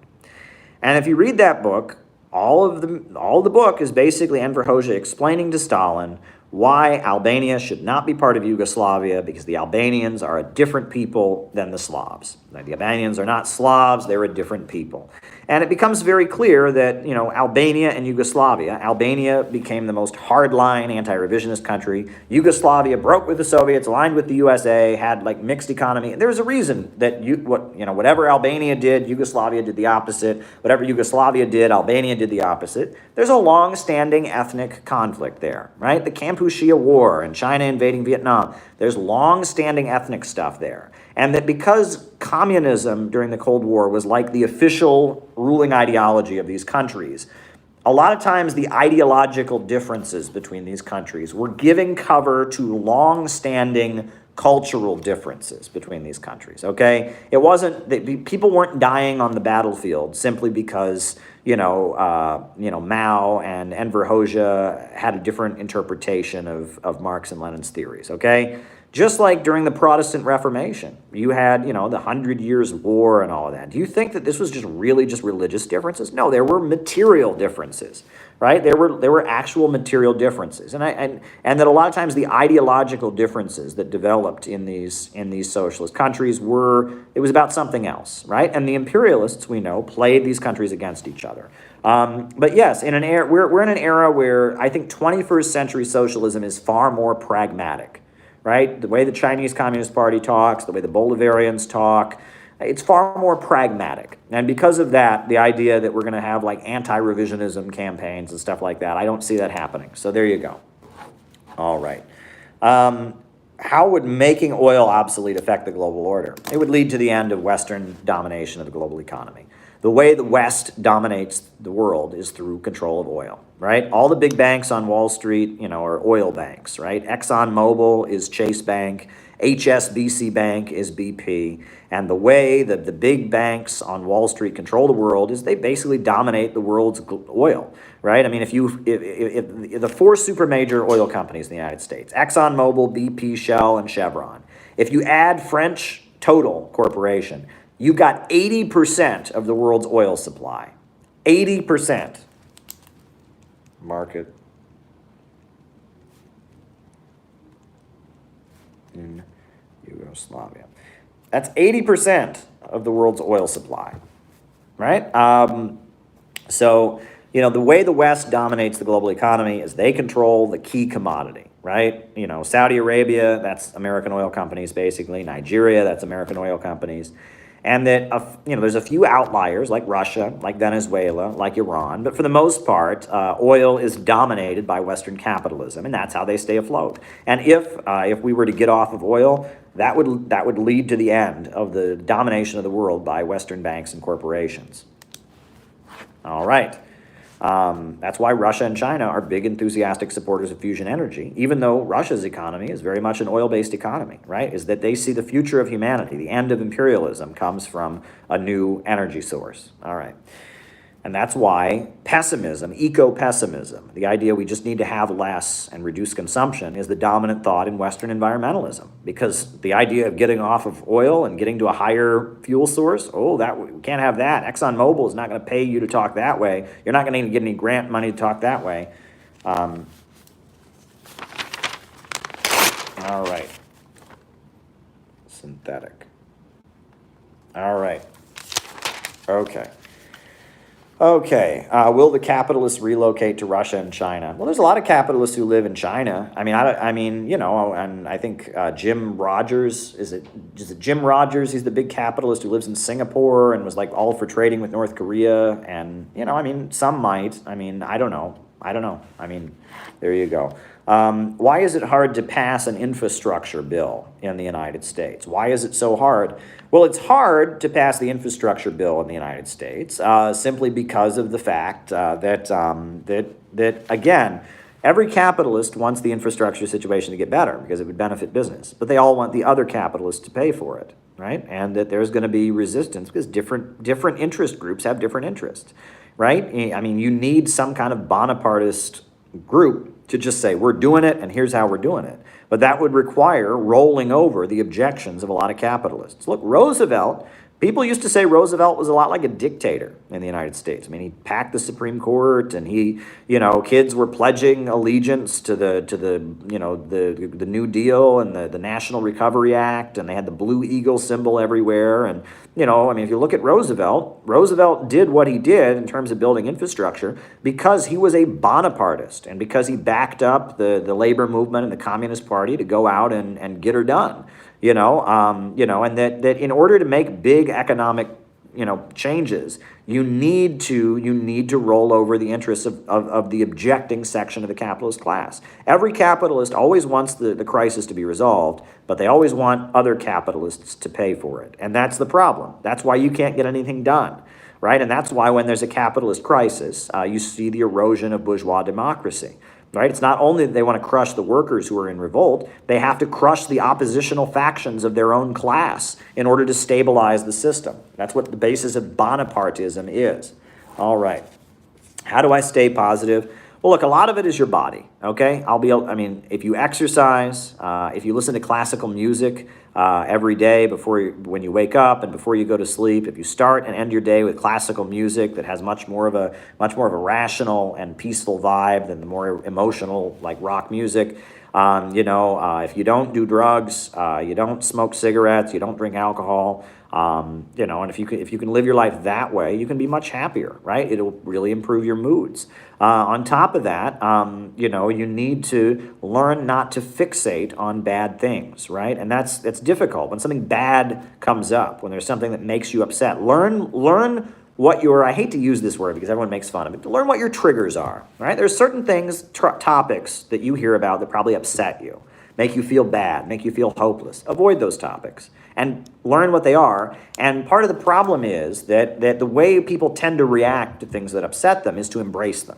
S1: And if you read that book, all the book is basically Enver Hoxha explaining to Stalin why Albania should not be part of Yugoslavia because the Albanians are a different people than the Slavs. The Albanians are not Slavs, they're a different people. And it becomes very clear that, Albania and Yugoslavia, Albania became the most hardline anti-revisionist country. Yugoslavia broke with the Soviets, aligned with the USA, had mixed economy. And there was a reason that whatever Albania did, Yugoslavia did the opposite. Whatever Yugoslavia did, Albania did the opposite. There's a long-standing ethnic conflict there, right? The Kampuchea War and China invading Vietnam. There's long-standing ethnic stuff there. And that because communism during the Cold War was like the official ruling ideology of these countries, a lot of times the ideological differences between these countries were giving cover to long-standing cultural differences between these countries, okay? It wasn't that people weren't dying on the battlefield simply because, Mao and Enver Hoxha had a different interpretation of Marx and Lenin's theories, okay? Just like during the Protestant Reformation, you had, the 100 Years' War and all of that. Do you think that this was just religious differences? No, there were material differences, right? There were actual material differences, and that a lot of times the ideological differences that developed in these socialist countries it was about something else, right? And the imperialists, we know, played these countries against each other. But yes, we're in an era where I think 21st century socialism is far more pragmatic. Right? The way the Chinese Communist Party talks, the way the Bolivarians talk, it's far more pragmatic. And because of that, the idea that we're going to have anti-revisionism campaigns and stuff like that, I don't see that happening. So there you go. All right. How would making oil obsolete affect the global order? It would lead to the end of Western domination of the global economy. The way the West dominates the world is through control of oil, right? All the big banks on Wall Street, are oil banks, right? ExxonMobil is Chase Bank, HSBC Bank is BP, and the way that the big banks on Wall Street control the world is they basically dominate the world's oil, right? I mean, if the 4 super major oil companies in the United States, ExxonMobil, BP, Shell, and Chevron, if you add French Total Corporation, you've got 80% of the world's oil supply. 80%. Market in Yugoslavia. That's 80% of the world's oil supply, right? So You know, the way the West dominates the global economy is they control the key commodity, right? You know, Saudi Arabia, that's American oil companies, basically. Nigeria, that's American oil companies. And that, you know, there's a few outliers like Russia, like Venezuela, like Iran, but for the most part, oil is dominated by Western capitalism, and that's how they stay afloat. And if we were to get off of oil, that would lead to the end of the domination of the world by Western banks and corporations. All right. That's why Russia and China are big enthusiastic supporters of fusion energy, even though Russia's economy is very much an oil-based economy, right? Is that they see the future of humanity, the end of imperialism comes from a new energy source. All right. And that's why pessimism, eco-pessimism, the idea we just need to have less and reduce consumption is the dominant thought in Western environmentalism. Because the idea of getting off of oil and getting to a higher fuel source, we can't have that. ExxonMobil is not going to pay you to talk that way. You're not going to get any grant money to talk that way. All right. Synthetic. All right. Okay. Okay, will the capitalists relocate to Russia and China? Well, there's a lot of capitalists who live in China. I mean, you know, and I think Jim Rogers, is it Jim Rogers? He's the big capitalist who lives in Singapore and was like all for trading with North Korea. And, you know, I mean, some might. I mean, I don't know. I mean, there you go. Why is it hard to pass an infrastructure bill in the United States? Why is it so hard? Well, it's hard to pass the infrastructure bill in the United States simply because of the fact that again, every capitalist wants the infrastructure situation to get better because it would benefit business, but they all want the other capitalists to pay for it, right? And that there's going to be resistance because different interest groups have different interests, right? I mean, you need some kind of Bonapartist group to just say, we're doing it and here's how we're doing it. But that would require rolling over the objections of a lot of capitalists. Look, Roosevelt, people used to say Roosevelt was a lot like a dictator in the United States. I mean, he packed the Supreme Court and he, you know, kids were pledging allegiance to the you know, the New Deal and the National Recovery Act, and they had the Blue Eagle symbol everywhere. And, you know, I mean, if you look at Roosevelt did what he did in terms of building infrastructure because he was a Bonapartist and because he backed up the labor movement and the Communist Party to go out and get her done. You know, and that in order to make big economic, you know, changes, you need to roll over the interests of the objecting section of the capitalist class. Every capitalist always wants the crisis to be resolved, but they always want other capitalists to pay for it. And that's the problem. That's why you can't get anything done, right? And that's why when there's a capitalist crisis, you see the erosion of bourgeois democracy. Right? It's not only that they want to crush the workers who are in revolt, they have to crush the oppositional factions of their own class in order to stabilize the system. That's what the basis of Bonapartism is. All right. How do I stay positive? Well, look, a lot of it is your body, okay? I mean, if you exercise, if you listen to classical music every day when you wake up and before you go to sleep, if you start and end your day with classical music that has much more of a rational and peaceful vibe than the more emotional like rock music, if you don't do drugs, you don't smoke cigarettes, you don't drink alcohol, and if you can live your life that way, you can be much happier, right? It'll really improve your moods. On top of that, you need to learn not to fixate on bad things, right? And that's difficult. When something bad comes up, when there's something that makes you upset, learn what I hate to use this word because everyone makes fun of it, learn what your triggers are, right? There's certain things, topics that you hear about that probably upset you, make you feel bad, make you feel hopeless. Avoid those topics and learn what they are. And part of the problem is that the way people tend to react to things that upset them is to embrace them,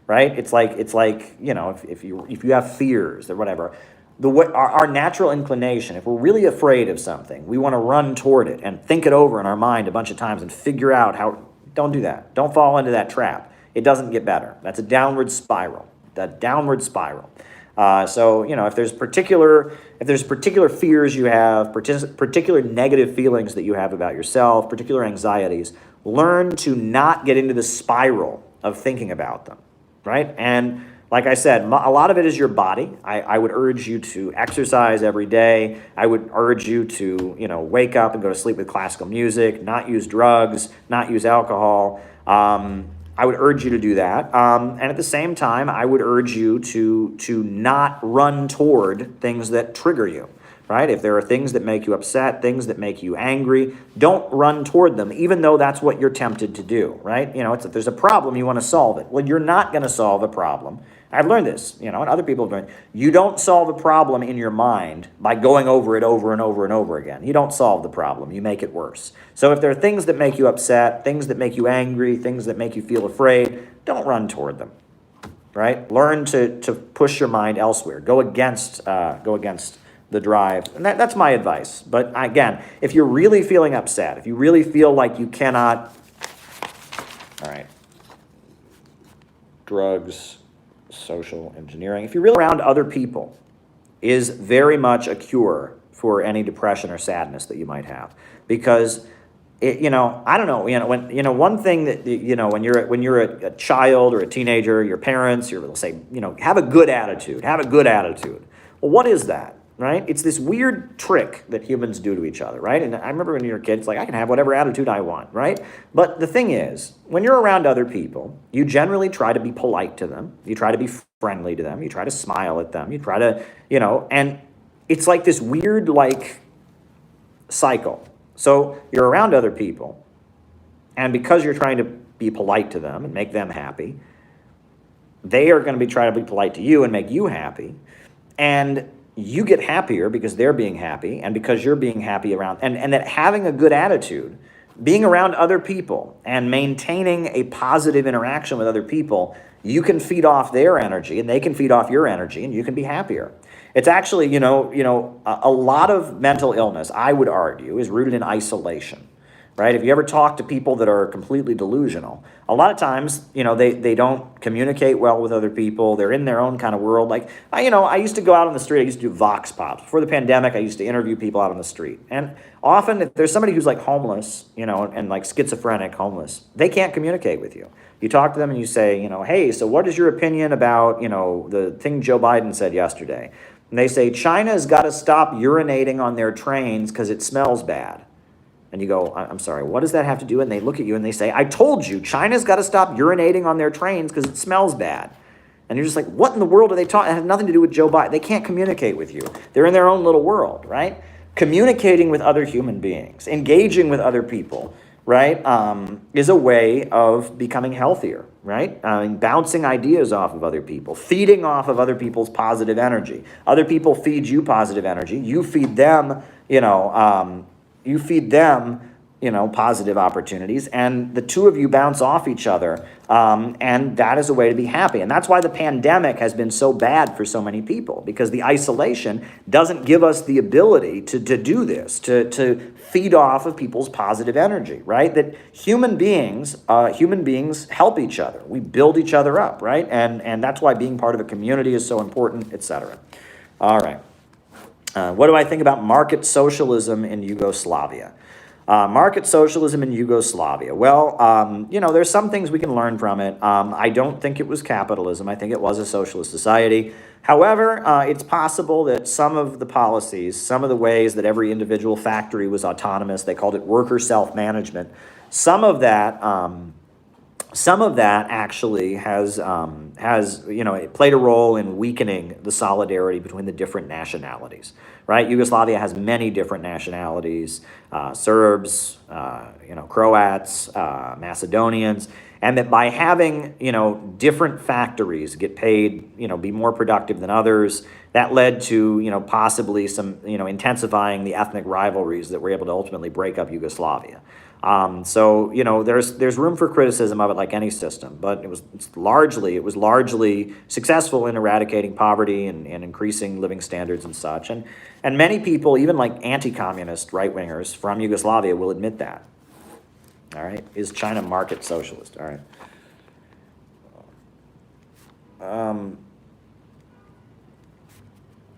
S1: right? It's like if you have fears or whatever, our natural inclination, if we're really afraid of something, we want to run toward it and think it over in our mind a bunch of times and figure out how. Don't do that. Don't fall into that trap. It doesn't get better. That's a downward spiral. If there's particular fears you have, particular negative feelings that you have about yourself, particular anxieties, learn to not get into the spiral of thinking about them, right? And like I said, a lot of it is your body. I would urge you to exercise every day. I would urge you to, wake up and go to sleep with classical music, not use drugs, not use alcohol. I would urge you to do that. And at the same time, I would urge you to not run toward things that trigger you, right? If there are things that make you upset, things that make you angry, don't run toward them, even though that's what you're tempted to do, right? It's if there's a problem, you want to solve it. Well, you're not going to solve a problem. I've learned this, and other people have learned. You don't solve a problem in your mind by going over it over and over and over again. You don't solve the problem. You make it worse. So if there are things that make you upset, things that make you angry, things that make you feel afraid, don't run toward them, right? Learn to push your mind elsewhere. Go against the drive. And that's my advice. But again, if you're really feeling upset, if you really feel like you cannot, all right, drugs, social engineering, if you're really around other people, is very much a cure for any depression or sadness that you might have. Because I don't know, when one thing that when you're a child or a teenager, your parents, they'll say, have a good attitude, have a good attitude. Well, what is that? Right? It's this weird trick that humans do to each other, right? And I remember when you were a kid, it's like, I can have whatever attitude I want, right? But the thing is, when you're around other people, you generally try to be polite to them. You try to be friendly to them. You try to smile at them. You try to, and it's like this weird, cycle. So you're around other people, and because you're trying to be polite to them and make them happy, they are going to be trying to be polite to you and make you happy. And you get happier because they're being happy and because you're being happy around, and that having a good attitude, being around other people and maintaining a positive interaction with other people, you can feed off their energy and they can feed off your energy and you can be happier. It's actually, a lot of mental illness, I would argue, is rooted in isolation. Right? If you ever talk to people that are completely delusional, a lot of times, they don't communicate well with other people. They're in their own kind of world. Like, I used to go out on the street. I used to do vox pops. Before the pandemic, I used to interview people out on the street. And often, if there's somebody who's like homeless, and like schizophrenic homeless, they can't communicate with you. You talk to them and you say, hey, so what is your opinion about, the thing Joe Biden said yesterday? And they say, China's got to stop urinating on their trains because it smells bad. And you go, I'm sorry, what does that have to do? And they look at you and they say, I told you, China's got to stop urinating on their trains because it smells bad. And you're just like, what in the world are they talking? It has nothing to do with Joe Biden. They can't communicate with you. They're in their own little world, right? Communicating with other human beings, engaging with other people, right, is a way of becoming healthier, right? Bouncing ideas off of other people, feeding off of other people's positive energy. Other people feed you positive energy. You feed them, positive opportunities, and the two of you bounce off each other, and that is a way to be happy. And that's why the pandemic has been so bad for so many people, because the isolation doesn't give us the ability to do this, to feed off of people's positive energy, right? That human beings help each other. We build each other up, right? And that's why being part of a community is so important, etc. All right. What do I think about market socialism in Yugoslavia? Market socialism in Yugoslavia. Well, there's some things we can learn from it. I don't think it was capitalism. I think it was a socialist society. However, it's possible that some of the policies, some of the ways that every individual factory was autonomous, they called it worker self-management, some of that actually has it played a role in weakening the solidarity between the different nationalities, right? Yugoslavia has many different nationalities, Serbs, Croats, Macedonians, and that by having, different factories get paid, be more productive than others, that led to, possibly some, intensifying the ethnic rivalries that were able to ultimately break up Yugoslavia. So there's room for criticism of it, like any system, but it was largely successful in eradicating poverty and increasing living standards and such. And many people, even like anti-communist right-wingers from Yugoslavia, will admit that. All right, is China market socialist? All right.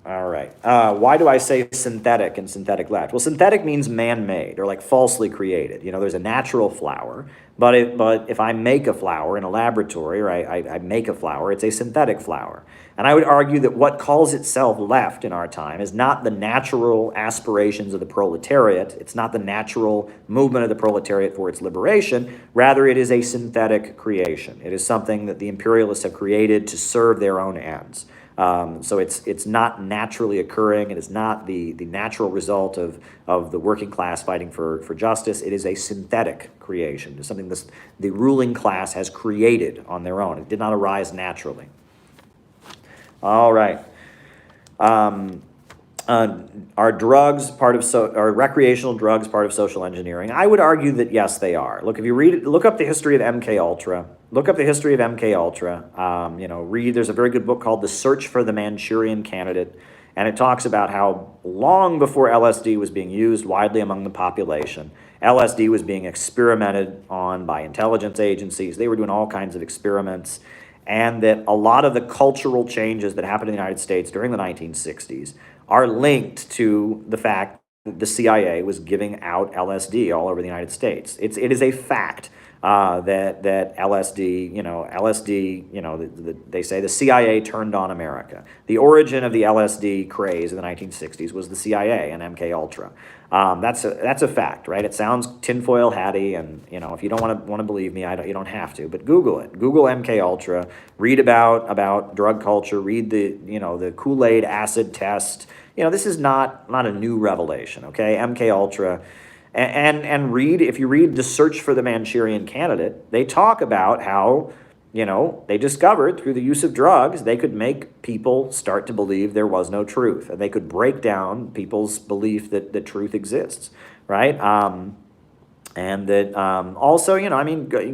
S1: All right. right. Why do I say synthetic and synthetic left? Well, synthetic means man-made or like falsely created. You know, there's a natural flower, but if I make a flower in a laboratory or I make a flower, it's a synthetic flower. And I would argue that what calls itself left in our time is not the natural aspirations of the proletariat. It's not the natural movement of the proletariat for its liberation. Rather, it is a synthetic creation. It is something that the imperialists have created to serve their own ends. So it's not naturally occurring. It is not the natural result of the working class fighting for justice. It is a synthetic creation. It's something the ruling class has created on their own. It did not arise naturally. All right. Are drugs are recreational drugs part of social engineering? I would argue that yes, they are. Look, if you look up the history of MK Ultra. Look up the history of MK Ultra. There's a very good book called The Search for the Manchurian Candidate, and it talks about how long before LSD was being used widely among the population, LSD was being experimented on by intelligence agencies. They were doing all kinds of experiments, and that a lot of the cultural changes that happened in the United States during the 1960s are linked to the fact that the CIA was giving out LSD all over the United States. It is a fact that LSD, they say the CIA turned on America. The origin of the LSD craze in the 1960s was the CIA and MK Ultra. That's a fact, right? It sounds tinfoil hatty, and if you don't want to believe me, you don't have to. But Google it. Google MK Ultra. Read about drug culture. Read the Kool-Aid acid test. This is not a new revelation. Okay, MK Ultra. And if you read The Search for the Manchurian Candidate, they talk about how, they discovered through the use of drugs, they could make people start to believe there was no truth. And they could break down people's belief that truth exists, right? And that also, you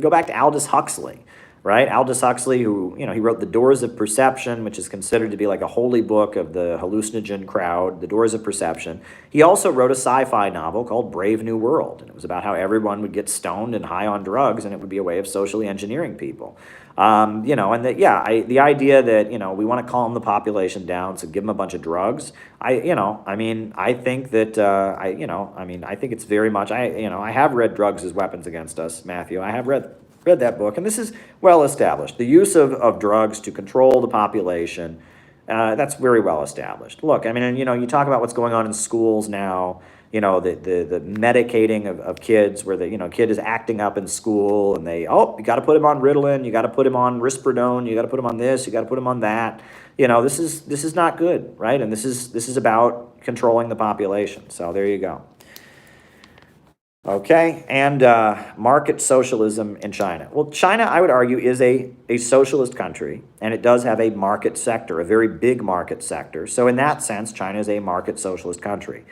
S1: go back to Aldous Huxley, right? Aldous Huxley, who, he wrote The Doors of Perception, which is considered to be like a holy book of the hallucinogen crowd, The Doors of Perception. He also wrote a sci-fi novel called Brave New World, and it was about how everyone would get stoned and high on drugs, and it would be a way of socially engineering people. And that, the idea that, we want to calm the population down, so give them a bunch of drugs. I think that, I think it's very much, I have read Drugs as Weapons Against Us, Matthew. I have read that book, and this is well established. The use of drugs to control the population, that's very well established. Look, you talk about what's going on in schools now, the medicating of kids, where the kid is acting up in school, and you got to put him on Ritalin, you got to put him on Risperidone, you got to put him on this, you got to put him on that. This is not good, right? And this is about controlling the population. So there you go. Okay, and market socialism in China. Well, China, I would argue, is a socialist country, and it does have a market sector, a very big market sector. So in that sense, China is a market socialist country.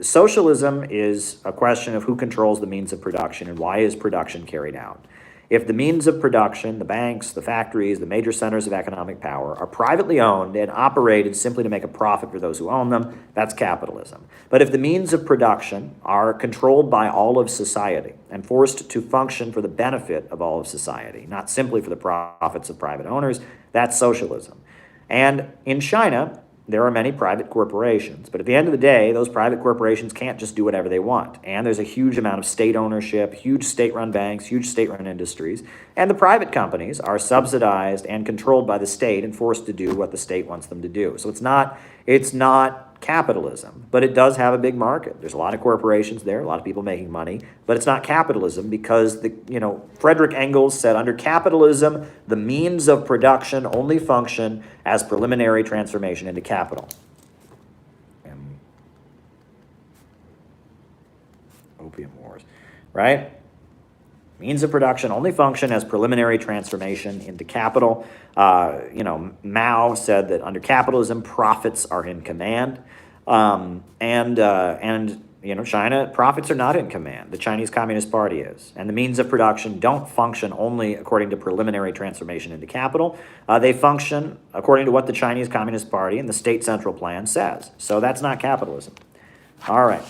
S1: Socialism is a question of who controls the means of production and why is production carried out. If the means of production, the banks, the factories, the major centers of economic power, are privately owned and operated simply to make a profit for those who own them, that's capitalism. But if the means of production are controlled by all of society and forced to function for the benefit of all of society, not simply for the profits of private owners, that's socialism. And in China, there are many private corporations, but at the end of the day, those private corporations can't just do whatever they want. And there's a huge amount of state ownership, huge state-run banks, huge state-run industries, and the private companies are subsidized and controlled by the state and forced to do what the state wants them to do. So it's not capitalism, but it does have a big market. There's a lot of corporations there, a lot of people making money, but it's not capitalism because Frederick Engels said under capitalism, the means of production only function as preliminary transformation into capital. Opium wars, right? Means of production only function as preliminary transformation into capital. Mao said that under capitalism, profits are in command. China, profits are not in command. The Chinese Communist Party is. And the means of production don't function only according to preliminary transformation into capital. They function according to what the Chinese Communist Party and the state central plan says. So that's not capitalism. All right.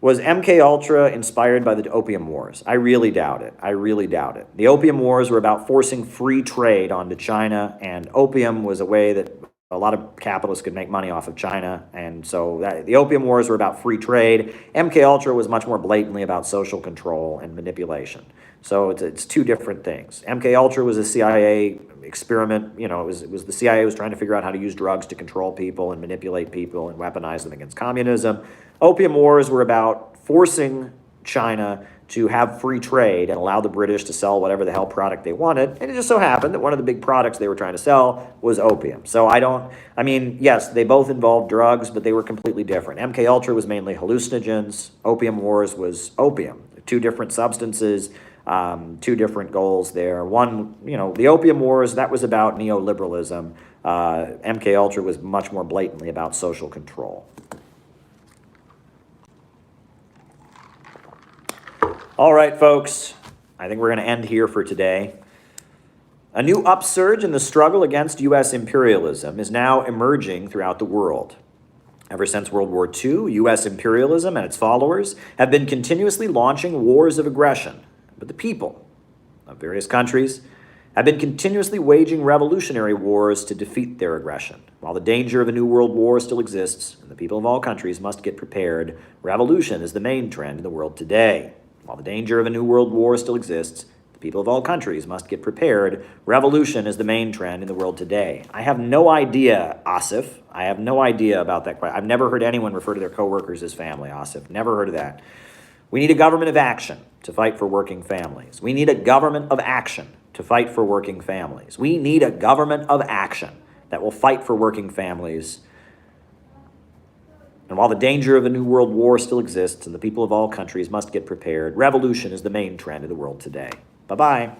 S1: Was MK Ultra inspired by the Opium Wars? I really doubt it. The Opium Wars were about forcing free trade onto China, and opium was a way that a lot of capitalists could make money off of China, and so the Opium Wars were about free trade. MK Ultra was much more blatantly about social control and manipulation. So it's two different things. MK Ultra was a CIA experiment. You know, it was the CIA was trying to figure out how to use drugs to control people and manipulate people and weaponize them against communism. Opium Wars were about forcing China to have free trade and allow the British to sell whatever the hell product they wanted. And it just so happened that one of the big products they were trying to sell was opium. So I mean, yes, they both involved drugs, but they were completely different. MK Ultra was mainly hallucinogens. Opium Wars was opium. Two different substances, two different goals there. One, you know, the Opium Wars, that was about neoliberalism. MK Ultra was much more blatantly about social control. All right, folks, I think we're going to end here for today. A new upsurge in the struggle against U.S. imperialism is now emerging throughout the world. Ever since World War II, U.S. imperialism and its followers have been continuously launching wars of aggression, but the people of various countries have been continuously waging revolutionary wars to defeat their aggression. While the danger of a new world war still exists, and the people of all countries must get prepared, revolution is the main trend in the world today. While the danger of a new world war still exists, the people of all countries must get prepared. Revolution is the main trend in the world today. I have no idea, Asif. I have no idea about that. I've never heard anyone refer to their coworkers as family, Asif. Never heard of that. We need a government of action to fight for working families. We need a government of action to fight for working families. We need a government of action that will fight for working families. And while the danger of a new world war still exists and the people of all countries must get prepared, revolution is the main trend in the world today. Bye-bye.